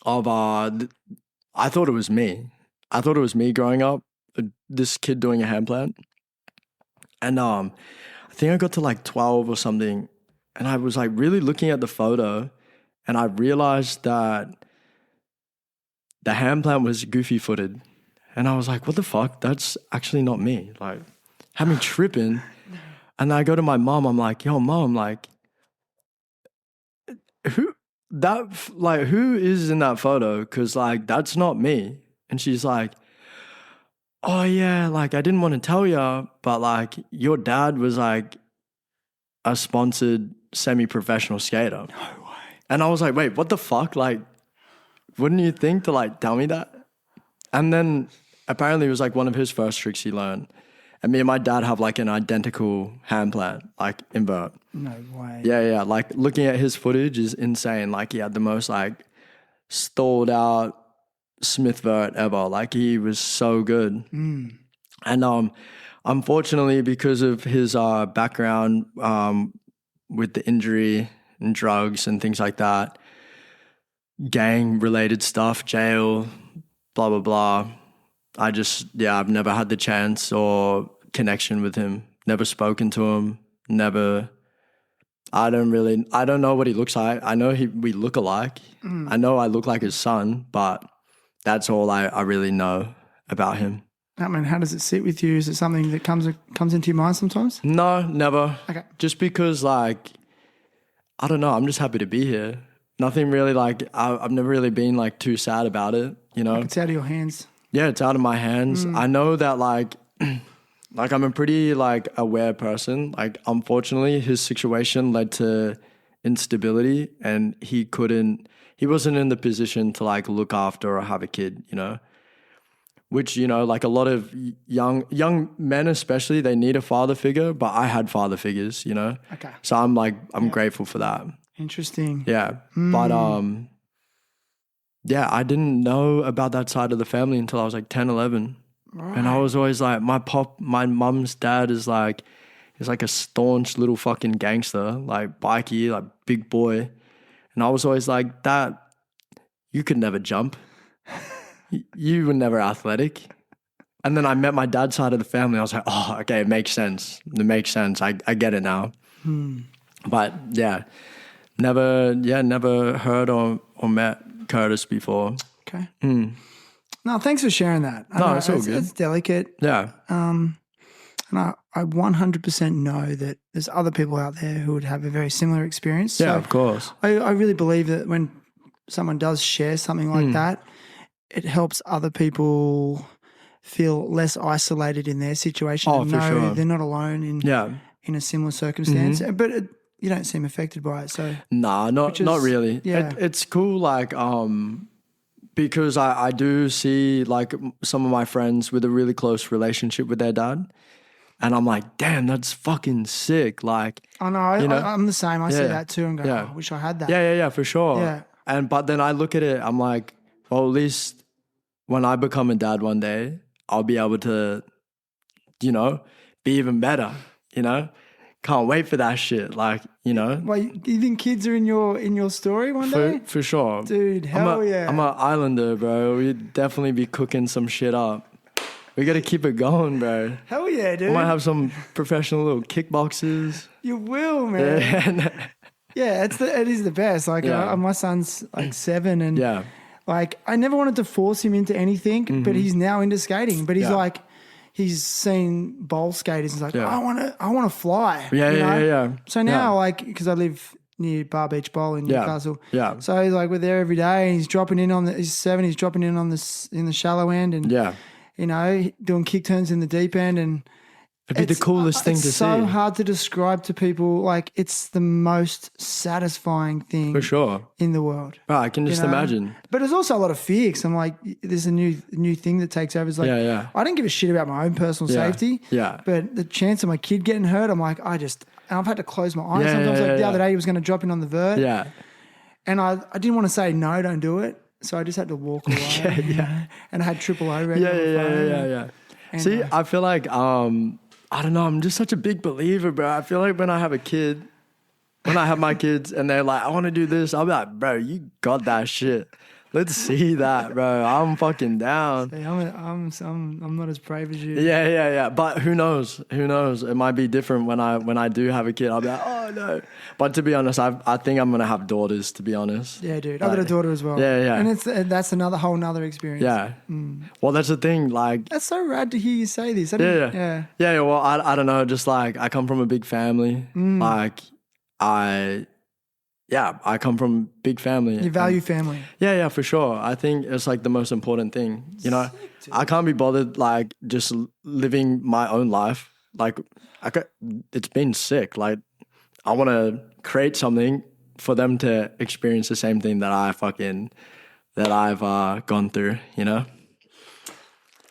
of, I thought it was me. I thought it was me growing up, this kid doing a hand plant. And I think I got to like 12 or something. And I was like really looking at the photo and I realized that the hand plant was goofy footed. And I was like, what the fuck? That's actually not me. Like, had me tripping. And I go to my mom, I'm like, yo, mom, like, who is in that photo? Because, like, that's not me. And she's like, oh, yeah, like, I didn't want to tell you, but, like, your dad was, like, a sponsored semi-professional skater. No way. And I was like, wait, what the fuck? Like, wouldn't you think to, like, tell me that? And then apparently it was, like, one of his first tricks he learned. And me and my dad have, like, an identical hand plant, like, invert. No way. Yeah. Like, looking at his footage is insane. Like, he had the most, like, stalled out Smith vert ever. Like, he was so good. And unfortunately, because of his background with the injury and drugs and things like that, gang-related stuff, jail, blah, blah, blah, I've never had the chance or connection with him. Never spoken to him. I don't know what he looks like. I know we look alike. I know I look like his son, but that's all I really know about him. I mean, how does it sit with you? Is it something that comes into your mind sometimes? No, never. Okay. Just because, like, I don't know, I'm just happy to be here. Nothing really, like, I've never really been, like, too sad about it, you know? Like it's out of your hands. Yeah, it's out of my hands. I know that, like, like, I'm a pretty, like, aware person. Like, unfortunately, his situation led to instability, and he wasn't in the position to, like, look after or have a kid, you know? Which, you know, like, a lot of young men especially, they need a father figure, but I had father figures, you know? Okay. So I'm grateful for that. Interesting. Yeah. But, yeah, I didn't know about that side of the family until I was like 10, 11. Right. And I was always like, my mum's dad is like, he's like a staunch little fucking gangster, like bikey, like big boy. And I was always like, Dad, you could never jump. You were never athletic. And then I met my dad's side of the family. I was like, oh, okay, it makes sense. It makes sense. I get it now. But yeah, never heard or met Curtis before. Okay. No, thanks for sharing that. No, it's all good. It's delicate. Yeah. And I 100% know that there's other people out there who would have a very similar experience. Yeah, so of course. I really believe that when someone does share something like that, it helps other people feel less isolated in their situation. Oh, and for know sure. They're not alone in a similar circumstance. But you don't seem affected by it. So nah, not really. Yeah. It's cool, like, because I do see, like, some of my friends with a really close relationship with their dad. And I'm like, damn, that's fucking sick. Like, I know, I'm the same. I see that too and go, oh, I wish I had that. Yeah, for sure. Yeah. But then I look at it, I'm like, well, at least when I become a dad one day, I'll be able to, you know, be even better, you know? Can't wait for that shit, like, you know. Well, do you think kids are in your story one day? For sure. Dude, hell yeah. I'm an islander, bro. We'd definitely be cooking some shit up. We got to keep it going, bro. Hell yeah, dude. I might have some professional little kickboxers. You will, man. Yeah, it is the best. Like, my son's like 7 and like, I never wanted to force him into anything, but he's now into skating. But he's like, he's seen bowl skaters and he's like, I want to fly. Yeah. So now, like, because I live near Bar Beach Bowl in Newcastle. Yeah. So he's like, we're there every day and he's dropping in he's 7, he's dropping in in the shallow end and, you know, doing kick turns in the deep end and it'd be the coolest thing to see. It's so hard to describe to people. Like, it's the most satisfying thing for sure in the world. Right, I can just imagine. But there's also a lot of fear because I'm like, there's a new thing that takes over. It's like, I don't give a shit about my own personal safety. Yeah. But the chance of my kid getting hurt, I'm like, and I've had to close my eyes sometimes. Like the other day, he was going to drop in on the vert. Yeah. And I didn't want to say, no, don't do it. So I just had to walk away. And I had AAA ready. Yeah. And, see, I feel like, I don't know, I'm just such a big believer, bro. I feel like when I have my kids and they're like, I want to do this, I'll be like, bro, you got that shit. Let's see that, bro. I'm fucking down. Hey, I'm not as brave as you. Yeah. But who knows? Who knows? It might be different when I do have a kid. I'll be like, oh no. But to be honest, I think I'm gonna have daughters. To be honest. Yeah, dude. I've got a daughter as well. Yeah. And that's another whole nother experience. Yeah. Well, that's the thing. Like, That's so rad to hear you say this. yeah. Well, I don't know. Just like I come from a big family. Like I come from a big family. You value family. Yeah, for sure. I think it's like the most important thing. You know, I can't be bothered like just living my own life. Like, it's been sick. Like, I want to create something for them to experience the same thing that I've gone through. You know.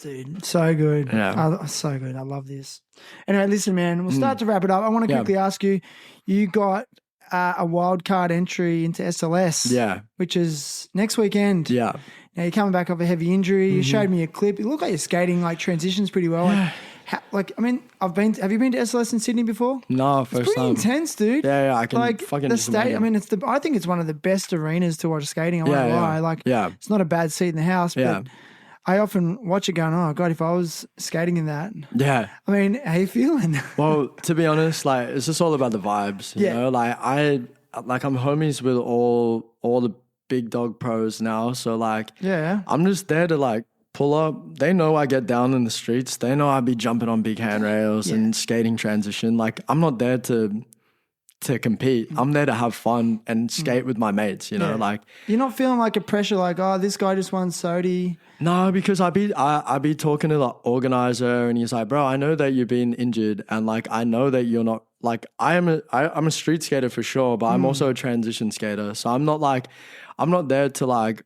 Dude, so good. Yeah. So good. I love this. Anyway, listen, man, we'll start to wrap it up. I want to quickly ask you, you got a wild card entry into SLS. Yeah. Which is next weekend. Yeah. Now, you're coming back off a heavy injury. You showed me a clip. You look like you're skating, like, transitions pretty well. Have you been to SLS in Sydney before? No, first it's pretty time. intense, dude. Yeah, I can fucking the just state. imagine. I mean, I think it's one of the best arenas to watch skating. I won't lie. Like, it's not a bad seat in the house, but I often watch it going, oh, God, if I was skating in that. Yeah. I mean, how you feeling? Well, to be honest, like, it's just all about the vibes, you know? Like, I'm homies with all the big dog pros now. So, like, I'm just there to, like, pull up. They know I get down in the streets. They know I be jumping on big handrails and skating transition. Like, I'm not there to compete. I'm there to have fun and skate with my mates, you know? Like, you're not feeling like a pressure, like, oh, this guy just won SOTY. No, because I be talking to the organizer and he's like, bro, I know that you've been injured and like I know that you're not like I'm a street skater for sure, but I'm also a transition skater. So I'm not there to like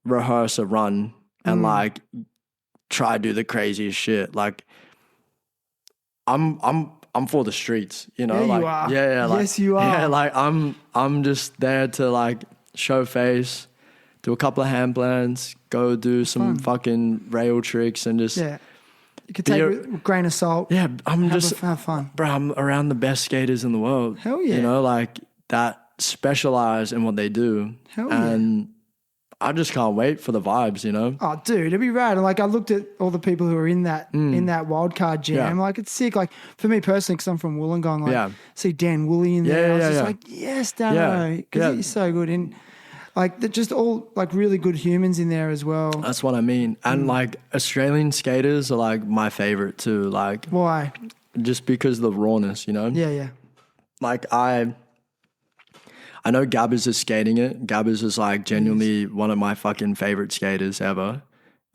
rehearse a run and like try to do the craziest shit. Like I'm for the streets, you know? Yeah, like, you are. Yeah, like, yes, you are. Yeah, like I'm just there to like show face, do a couple of hand plans, go do some fucking rail tricks and just you could take it with a grain of salt. Yeah, have fun. Bro, I'm around the best skaters in the world. Hell yeah. You know, like that specialize in what they do. Hell yeah. And I just can't wait for the vibes, you know? Oh, dude, it'd be rad. And like, I looked at all the people who are in that wildcard jam. Like, it's sick. Like, for me personally, because I'm from Wollongong, like, see Dan Woolley in there. I was just like, yes, Dano. Because he's so good. And like, they're just all like really good humans in there as well. That's what I mean. And like, Australian skaters are like my favorite too. Like, why? Just because of the rawness, you know? Yeah. Like, I know Gabbers is skating it. Gabbers is like genuinely one of my fucking favorite skaters ever.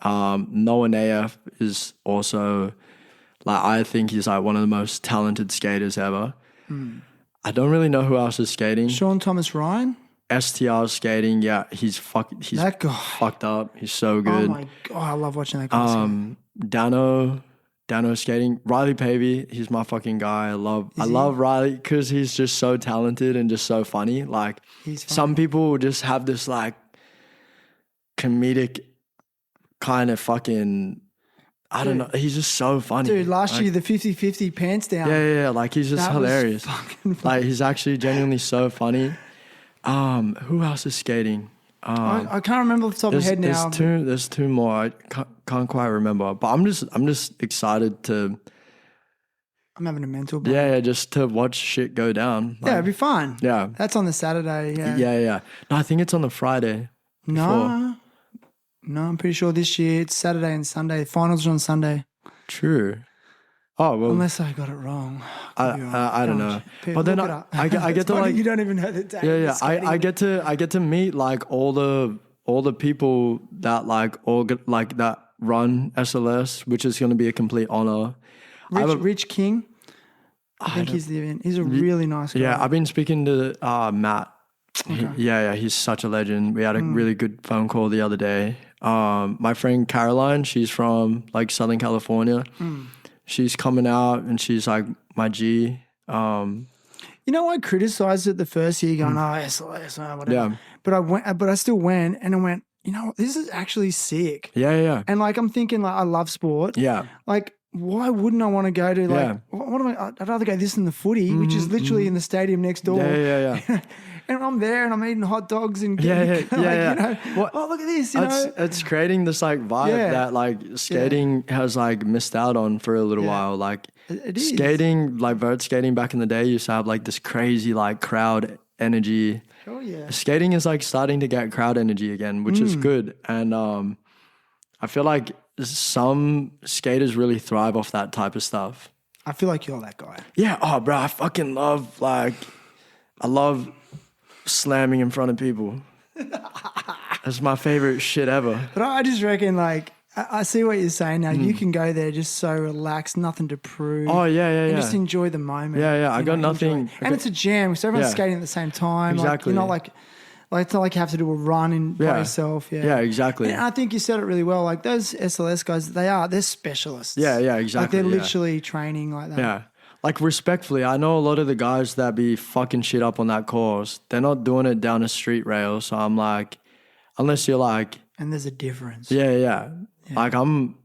Noah Nayef is also like, I think he's like one of the most talented skaters ever. I don't really know who else is skating. Sean Thomas Ryan? STR skating. Yeah, he's that guy. fucked up. He's so good. Oh my God, I love watching that guy. Dano skating. Riley Pavey, he's my fucking guy. I love Riley because he's just so talented and just so funny. Like, some people just have this like comedic kind of fucking, I don't know. He's just so funny. Dude, last year, the 50-50 pants down. Yeah. Like, he's just hilarious. Like, he's actually genuinely so funny. Who else is skating? I can't remember off the top of my head now. There's two more. I can't quite remember. But I'm just excited to. I'm having a mental break. Yeah, just to watch shit go down. Like, it'd be fun. Yeah, that's on the Saturday. Yeah. No, I think it's on the Friday. No, I'm pretty sure this year it's Saturday and Sunday. The finals are on Sunday. True. Oh well, unless I got it wrong. I don't know. But then I get to like, you don't even know the day. Yeah. I get to meet like all the people that that run SLS, which is going to be a complete honor. Rich King, I think he's the event. He's a really nice guy. Yeah, I've been speaking to Matt. Okay. He's such a legend. We had a really good phone call the other day. My friend Caroline, she's from like Southern California. She's coming out and she's like my G. You know, I criticized it the first year going, SLS, whatever. Yeah. But I still went and I went, you know, this is actually sick. Yeah. And like, I'm thinking like, I love sport. Yeah. Like, why wouldn't I want to go to like, Yeah. what am I? I'd rather go this than the footy, which is literally in the stadium next door. Yeah. And I'm there and I'm eating hot dogs and Yeah. you know, oh, look at this, you know. It's creating this like vibe that like skating has like missed out on for a little while. Like It is. skating, like vert skating back in the day used to have like this crazy like crowd energy. Oh yeah. Skating is like starting to get crowd energy again, which is good. And I feel like some skaters really thrive off that type of stuff. I feel like you're that guy. Yeah. Oh, bro, I fucking love I love slamming in front of people. That's my favorite shit ever. But I just reckon like, I see what you're saying now. You can go there just so relaxed, nothing to prove. Oh, yeah. And just enjoy the moment. Yeah. I you got know, nothing. enjoy. And it's a jam, so everyone's Yeah. skating at the same time. Exactly. Like, you're not like it's not like you have to do a run in by yourself. Yeah, exactly. And I think you said it really well. Like those SLS guys, they're specialists. Yeah, exactly. Like they're literally training like that. Yeah. Like respectfully, I know a lot of the guys that be fucking shit up on that course, they're not doing it down a street rail. So I'm like, unless you're like, And there's a difference. yeah. Like I'm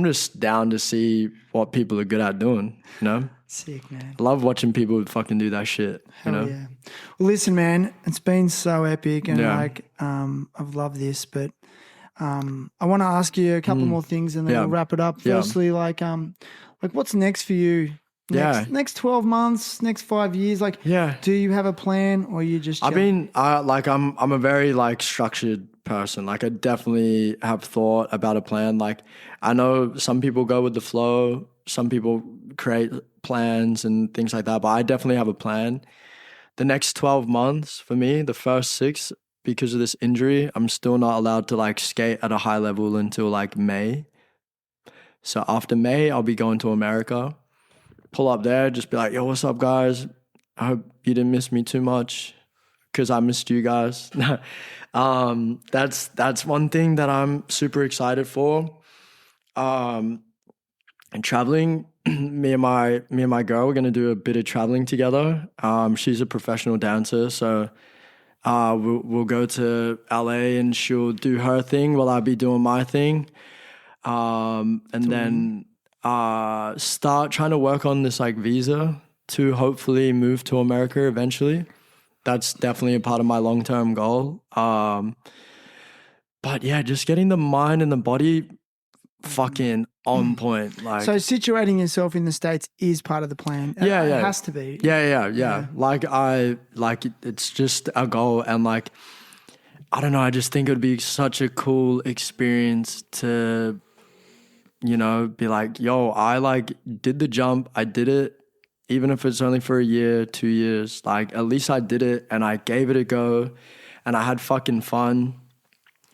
just down to see what people are good at doing, you know? Sick, man. I love watching people fucking do that shit, you know? Yeah. Well, listen, man, it's been so epic, and Yeah. like, I've loved this, but I want to ask you a couple more things, and then Yeah. we'll wrap it up. Yeah. Firstly, like what's next for you? Next 12 months, next 5 years. Like, do you have a plan, or you just? I mean, I'm a very like structured person. Like I definitely have thought about a plan. Like I know some people go with the flow, some people create plans and things like that, but I definitely have a plan. The next 12 months for me, the first 6, because of this injury, I'm still not allowed to like skate at a high level until like May. So after May, I'll be going to America. Pull up there, just be like, yo, what's up, guys? I hope you didn't miss me too much because I missed you guys. That's one thing that I'm super excited for. And traveling, me and my girl, we're gonna do a bit of traveling together. She's a professional dancer, so we'll go to LA and she'll do her thing while I'll be doing my thing. And then start trying to work on this like visa to hopefully move to America eventually. That's definitely a part of my long-term goal. But yeah, just getting the mind and the body fucking on point. Like, so situating yourself in the States is part of the plan. Yeah. It has to be. Yeah. It's just a goal, and like, I don't know, I just think it would be such a cool experience to, you know, be like, yo, I like did the jump, I did it, even if it's only for a year, 2 years, like at least I did it and I gave it a go and I had fucking fun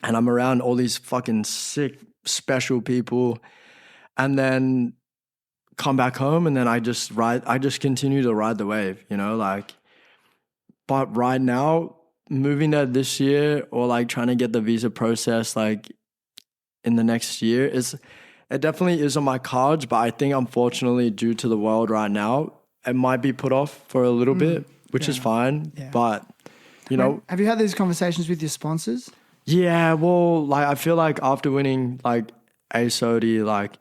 and I'm around all these fucking sick, special people, and then come back home and then I just continue to ride the wave, you know, like, but right now, moving there this year or like trying to get the visa process like in the next year it definitely is on my cards, but I think unfortunately due to the world right now, it might be put off for a little bit, which is fine. Yeah. But, you know. Have you had these conversations with your sponsors? Yeah, well, like I feel like after winning like SOTY, like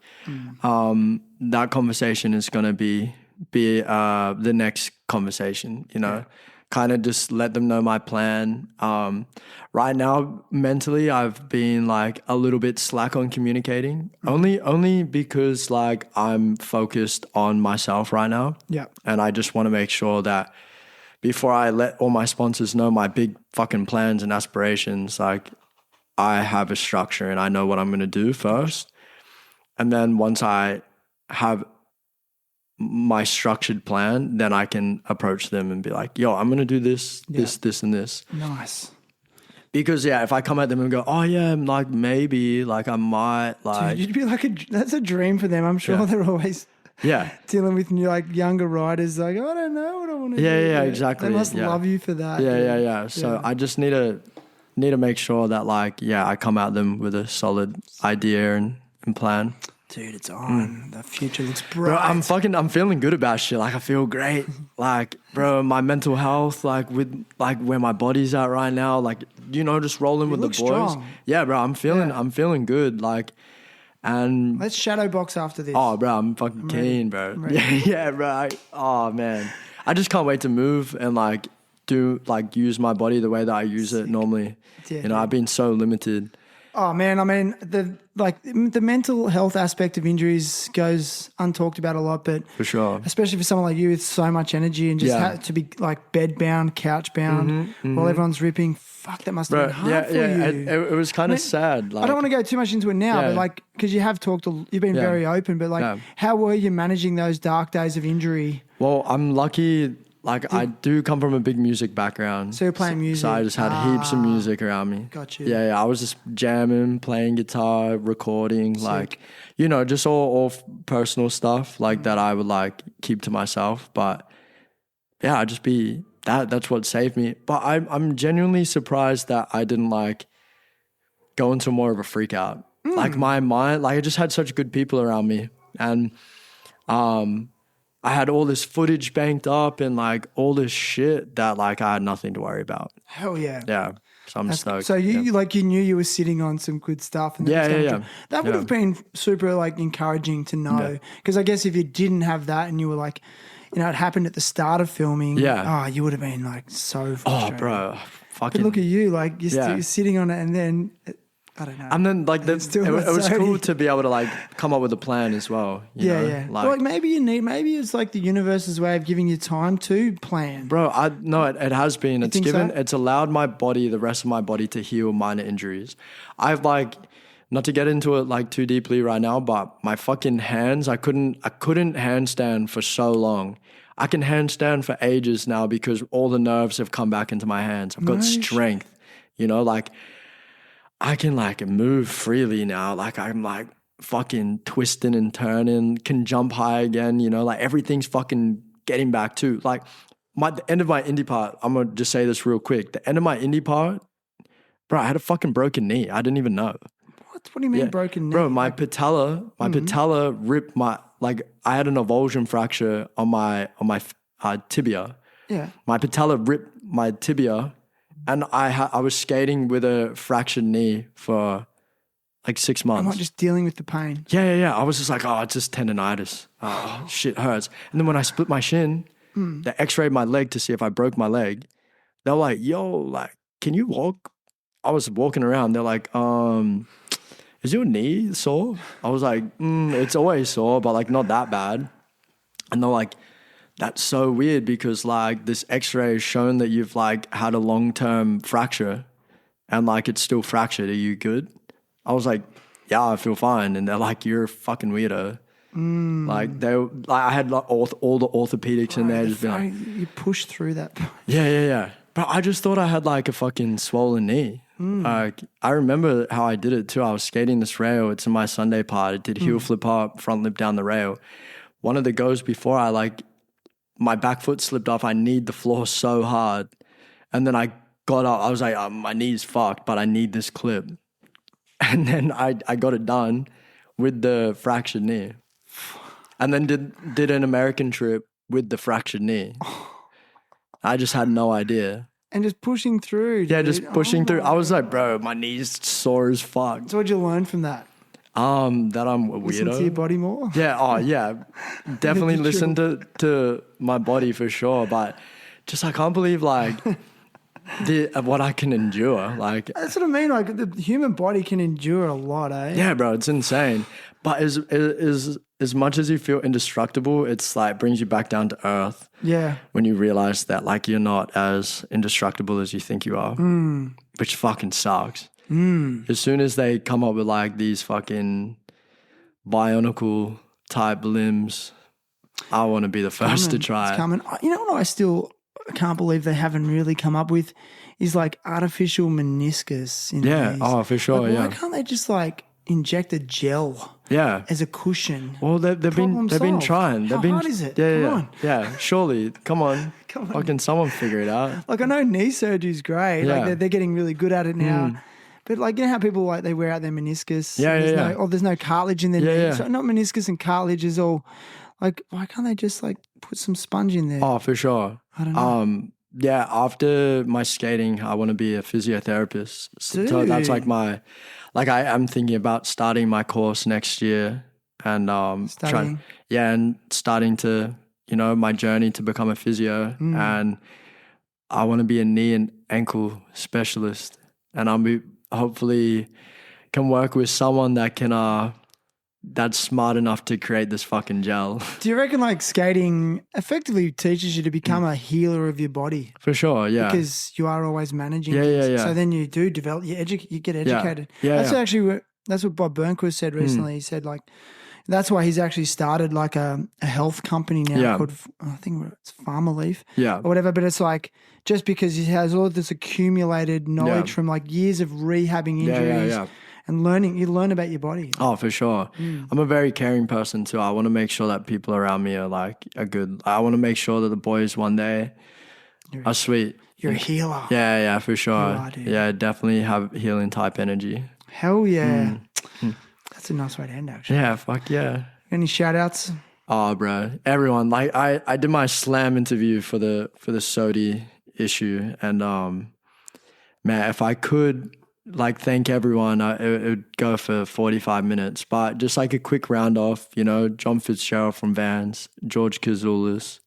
that conversation is going to be the next conversation, you know. Kind of just let them know my plan. Right now, mentally, I've been like a little bit slack on communicating. Only because like I'm focused on myself right now. Yeah. And I just want to make sure that before I let all my sponsors know my big fucking plans and aspirations, like I have a structure and I know what I'm going to do first. And then once I have my structured plan, then I can approach them and be like, yo, I'm going to do this, this, and this. Nice. Because if I come at them and go, oh yeah, like maybe, like I might, like. Dude, you'd be like, that's a dream for them. I'm sure they're always dealing with new, like younger riders. Like, I don't know what I want to do. Yeah, exactly. They must love you for that. Yeah. So I just need to make sure that like, I come at them with a solid idea and plan. Dude, it's on. The future looks bright. Bro, I'm feeling good about shit. Like I feel great. Like, bro, my mental health, like with like where my body's at right now, like, you know, just rolling with the boys. Strong. Yeah, bro, I'm feeling good. Like, And Let's shadow box after this. oh, bro, I'm fucking keen, bro. Yeah, bro. Oh, man. I just can't wait to move and like use my body the way that I use it normally. Yeah, you know, I've been so limited. Oh man, I mean the mental health aspect of injuries goes untalked about a lot, but For sure. especially for someone like you with so much energy and just Yeah. to be like bed bound, couch bound while everyone's ripping. Fuck, that must have been hard for you. It was kind of sad. Like, I don't want to go too much into it now, Yeah. but like because you have talked, you've been Yeah. very open. But like, Yeah. how were you managing those dark days of injury? Well, I'm lucky. Like, I do come from a big music background. So you're playing music. So I just had heaps of music around me. Got you. Yeah, I was just jamming, playing guitar, recording, like, you know, just all personal stuff like that I would like keep to myself. But yeah, I'd just be that's what saved me. But I'm genuinely surprised that I didn't like go into more of a freak out. Like my mind, like I just had such good people around me. And I had all this footage banked up and like all this shit that like I had nothing to worry about. Hell yeah. Yeah. So I'm stoked. So you knew you were sitting on some good stuff. And Yeah. That would have been super like encouraging to know. Because I guess if you didn't have that and you were like, you know, it happened at the start of filming. Yeah. Oh, you would have been like so Oh, frustrated. bro. But Fucking. look at you, like you're Yeah. sitting on it and then, I don't know. And then like it still was so- cool to be able to like come up with a plan as well. You know? yeah. Like, Like maybe it's like the universe's way of giving you time to plan. bro, it has been. It's think given. so? It's allowed the rest of my body to heal minor injuries. I've like, not to get into it like too deeply right now, but my fucking hands, I couldn't handstand for so long. I can handstand for ages now because all the nerves have come back into my hands. I've got Nice. strength, you know, like I can like move freely now. Like I'm like fucking twisting and turning, can jump high again, you know, like everything's fucking getting back to like the end of my indie part. I'm going to just say this real quick. The end of my indie part, bro, I had a fucking broken knee. I didn't even know. What do you mean broken knee? Bro, my patella ripped I had an avulsion fracture on my tibia. Yeah. My patella ripped my tibia, and I was skating with a fractured knee for like 6 months. I'm not just dealing with the pain. Yeah. I was just like, oh, it's just tendonitis. Oh, shit hurts. And then when I split my shin, they x-rayed my leg to see if I broke my leg. They're like, yo, like, can you walk? I was walking around. They're like, is your knee sore? I was like, it's always sore, but like not that bad. And they're like, that's so weird because like this x-ray has shown that you've like had a long-term fracture and like it's still fractured. Are you good? I was like, yeah, I feel fine. And they're like, you're a fucking weirdo. I had like all the orthopedics in there just being like, You push through that. yeah. But I just thought I had like a fucking swollen knee. Like I remember how I did it too. I was skating this rail. It's in my Sunday part. I did heel flip up, front lip down the rail. One of the goes before my back foot slipped off. I kneed the floor so hard. And then I got up. I was like, my knee's fucked, but I need this clip. And then I got it done with the fractured knee. And then did an American trip with the fractured knee. I just had no idea. And just pushing through. Yeah, dude. just pushing through. I was like, bro, my knee's sore as fuck. So what'd you learn from that? That I'm a Listen to your weirdo. body more? Yeah, definitely listen to my body for sure. But just I can't believe like what I can endure. Like, That's what I mean. Like the human body can endure a lot, eh? yeah, bro, it's insane. But as much as you feel indestructible, it's like brings you back down to earth. Yeah. When you realize that like you're not as indestructible as you think you are, which fucking sucks. As soon as they come up with like these fucking bionicle type limbs, I want to be the first to try It's it. coming. You know what I still can't believe they haven't really come up with is like artificial meniscus. In Yeah. these. Oh, for sure. Like, Yeah. Why can't they just like inject a gel Yeah. as a cushion? Well, they've been solved. trying. How They've been, hard is it? Yeah, Come yeah, on. yeah. Surely, come on. Come on. Fucking someone figure it out. Like I know knee surgery is great. Yeah. Like they're getting really good at it now. But like you know how people like they wear out their meniscus. Yeah, and yeah, there's yeah. No, there's no cartilage in their knee. Yeah. So not meniscus and cartilage is all. Like why can't they just like put some sponge in there? Oh, for sure. I don't know. Yeah, after my skating, I want to be a physiotherapist. So that's like like I'm thinking about starting my course next year and Studying. and starting to, you know, my journey to become a physio, and I want to be a knee and ankle specialist, and hopefully can work with someone that can that's smart enough to create this fucking gel. Do you reckon like skating effectively teaches you to become a healer of your body? For sure, yeah. Because you are always managing Yeah, things. yeah, yeah. So then you do develop, you get educated. Yeah, That's yeah. actually that's what Bob Burnquist said recently. He said like, that's why he's actually started like a health company now Yeah. called, I think it's Farmer Leaf Yeah. or whatever. But it's like, just because he has all this accumulated knowledge Yeah. from like years of rehabbing Yeah, injuries yeah. and learning, you learn about your body. Oh, for sure. I'm a very caring person too. I want to make sure that people around me are good. I want to make sure that the boys one day are sweet. You're a healer. Yeah, for sure. are, dude. Yeah, definitely have healing type energy. Hell yeah. That's a nice way to end actually. Yeah, fuck yeah. Any shout outs? Oh, bro, everyone. Like I did my slam interview for the SOTY issue, and man, if I could thank everyone, it would go for 45 minutes. But just like a quick round off, you know, John Fitzgerald from Vans, George Kazoulis,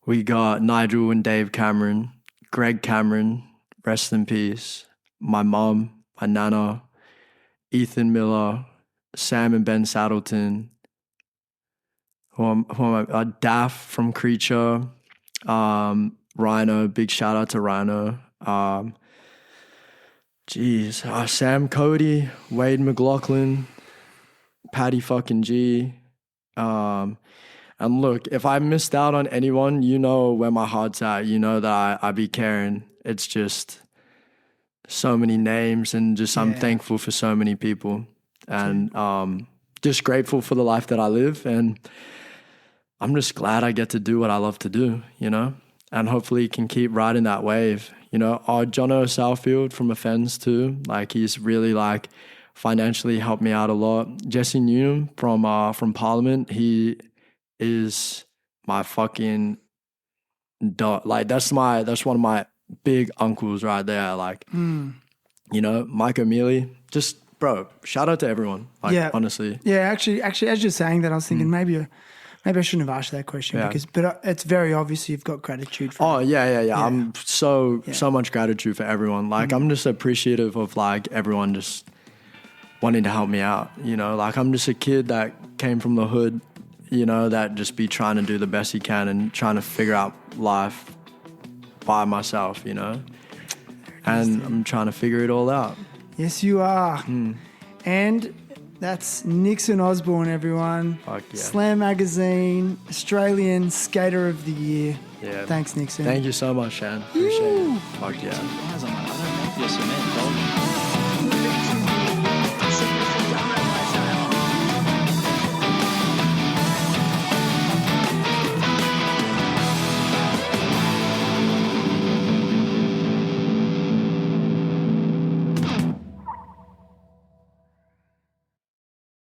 we got Nigel and Dave Cameron, Greg Cameron, rest in peace, my mom, my nana, Ethan Miller, Sam and Ben Saddleton, Daff from Creature, Rhino, big shout out to Rhino. Sam Cody, Wade McLaughlin, Patty fucking G. And look, if I missed out on anyone, you know where my heart's at. You know that I be caring. It's just so many names, and just I'm thankful for so many people, and just grateful for the life that I live. And I'm just glad I get to do what I love to do, you know, and hopefully can keep riding that wave. You know, Jono Southfield from Offends too. Like he's really financially helped me out a lot. Jesse Newnham from Parliament. He is my fucking dog. That's one of my big uncles right there. You know, Mike O'Mealy. Just bro, shout out to everyone. Honestly. Yeah, actually, as you're saying that, I was thinking maybe I shouldn't have asked that question but it's very obvious you've got gratitude for. Oh yeah. I'm so much gratitude for everyone. I'm just appreciative of everyone just wanting to help me out. You know, I'm just a kid that came from the hood. You know, that just be trying to do the best he can and trying to figure out life by myself. You know, and I'm trying to figure it all out. Yes, you are. And that's Nixen Osborne, everyone. Fuck yeah. Slam Magazine, Australian Skater of the Year. Yeah. Thanks, Nixen. Thank you so much, Shan. Appreciate it. Fuck yeah. Guys, I'm like, I don't know if you're cement, dog.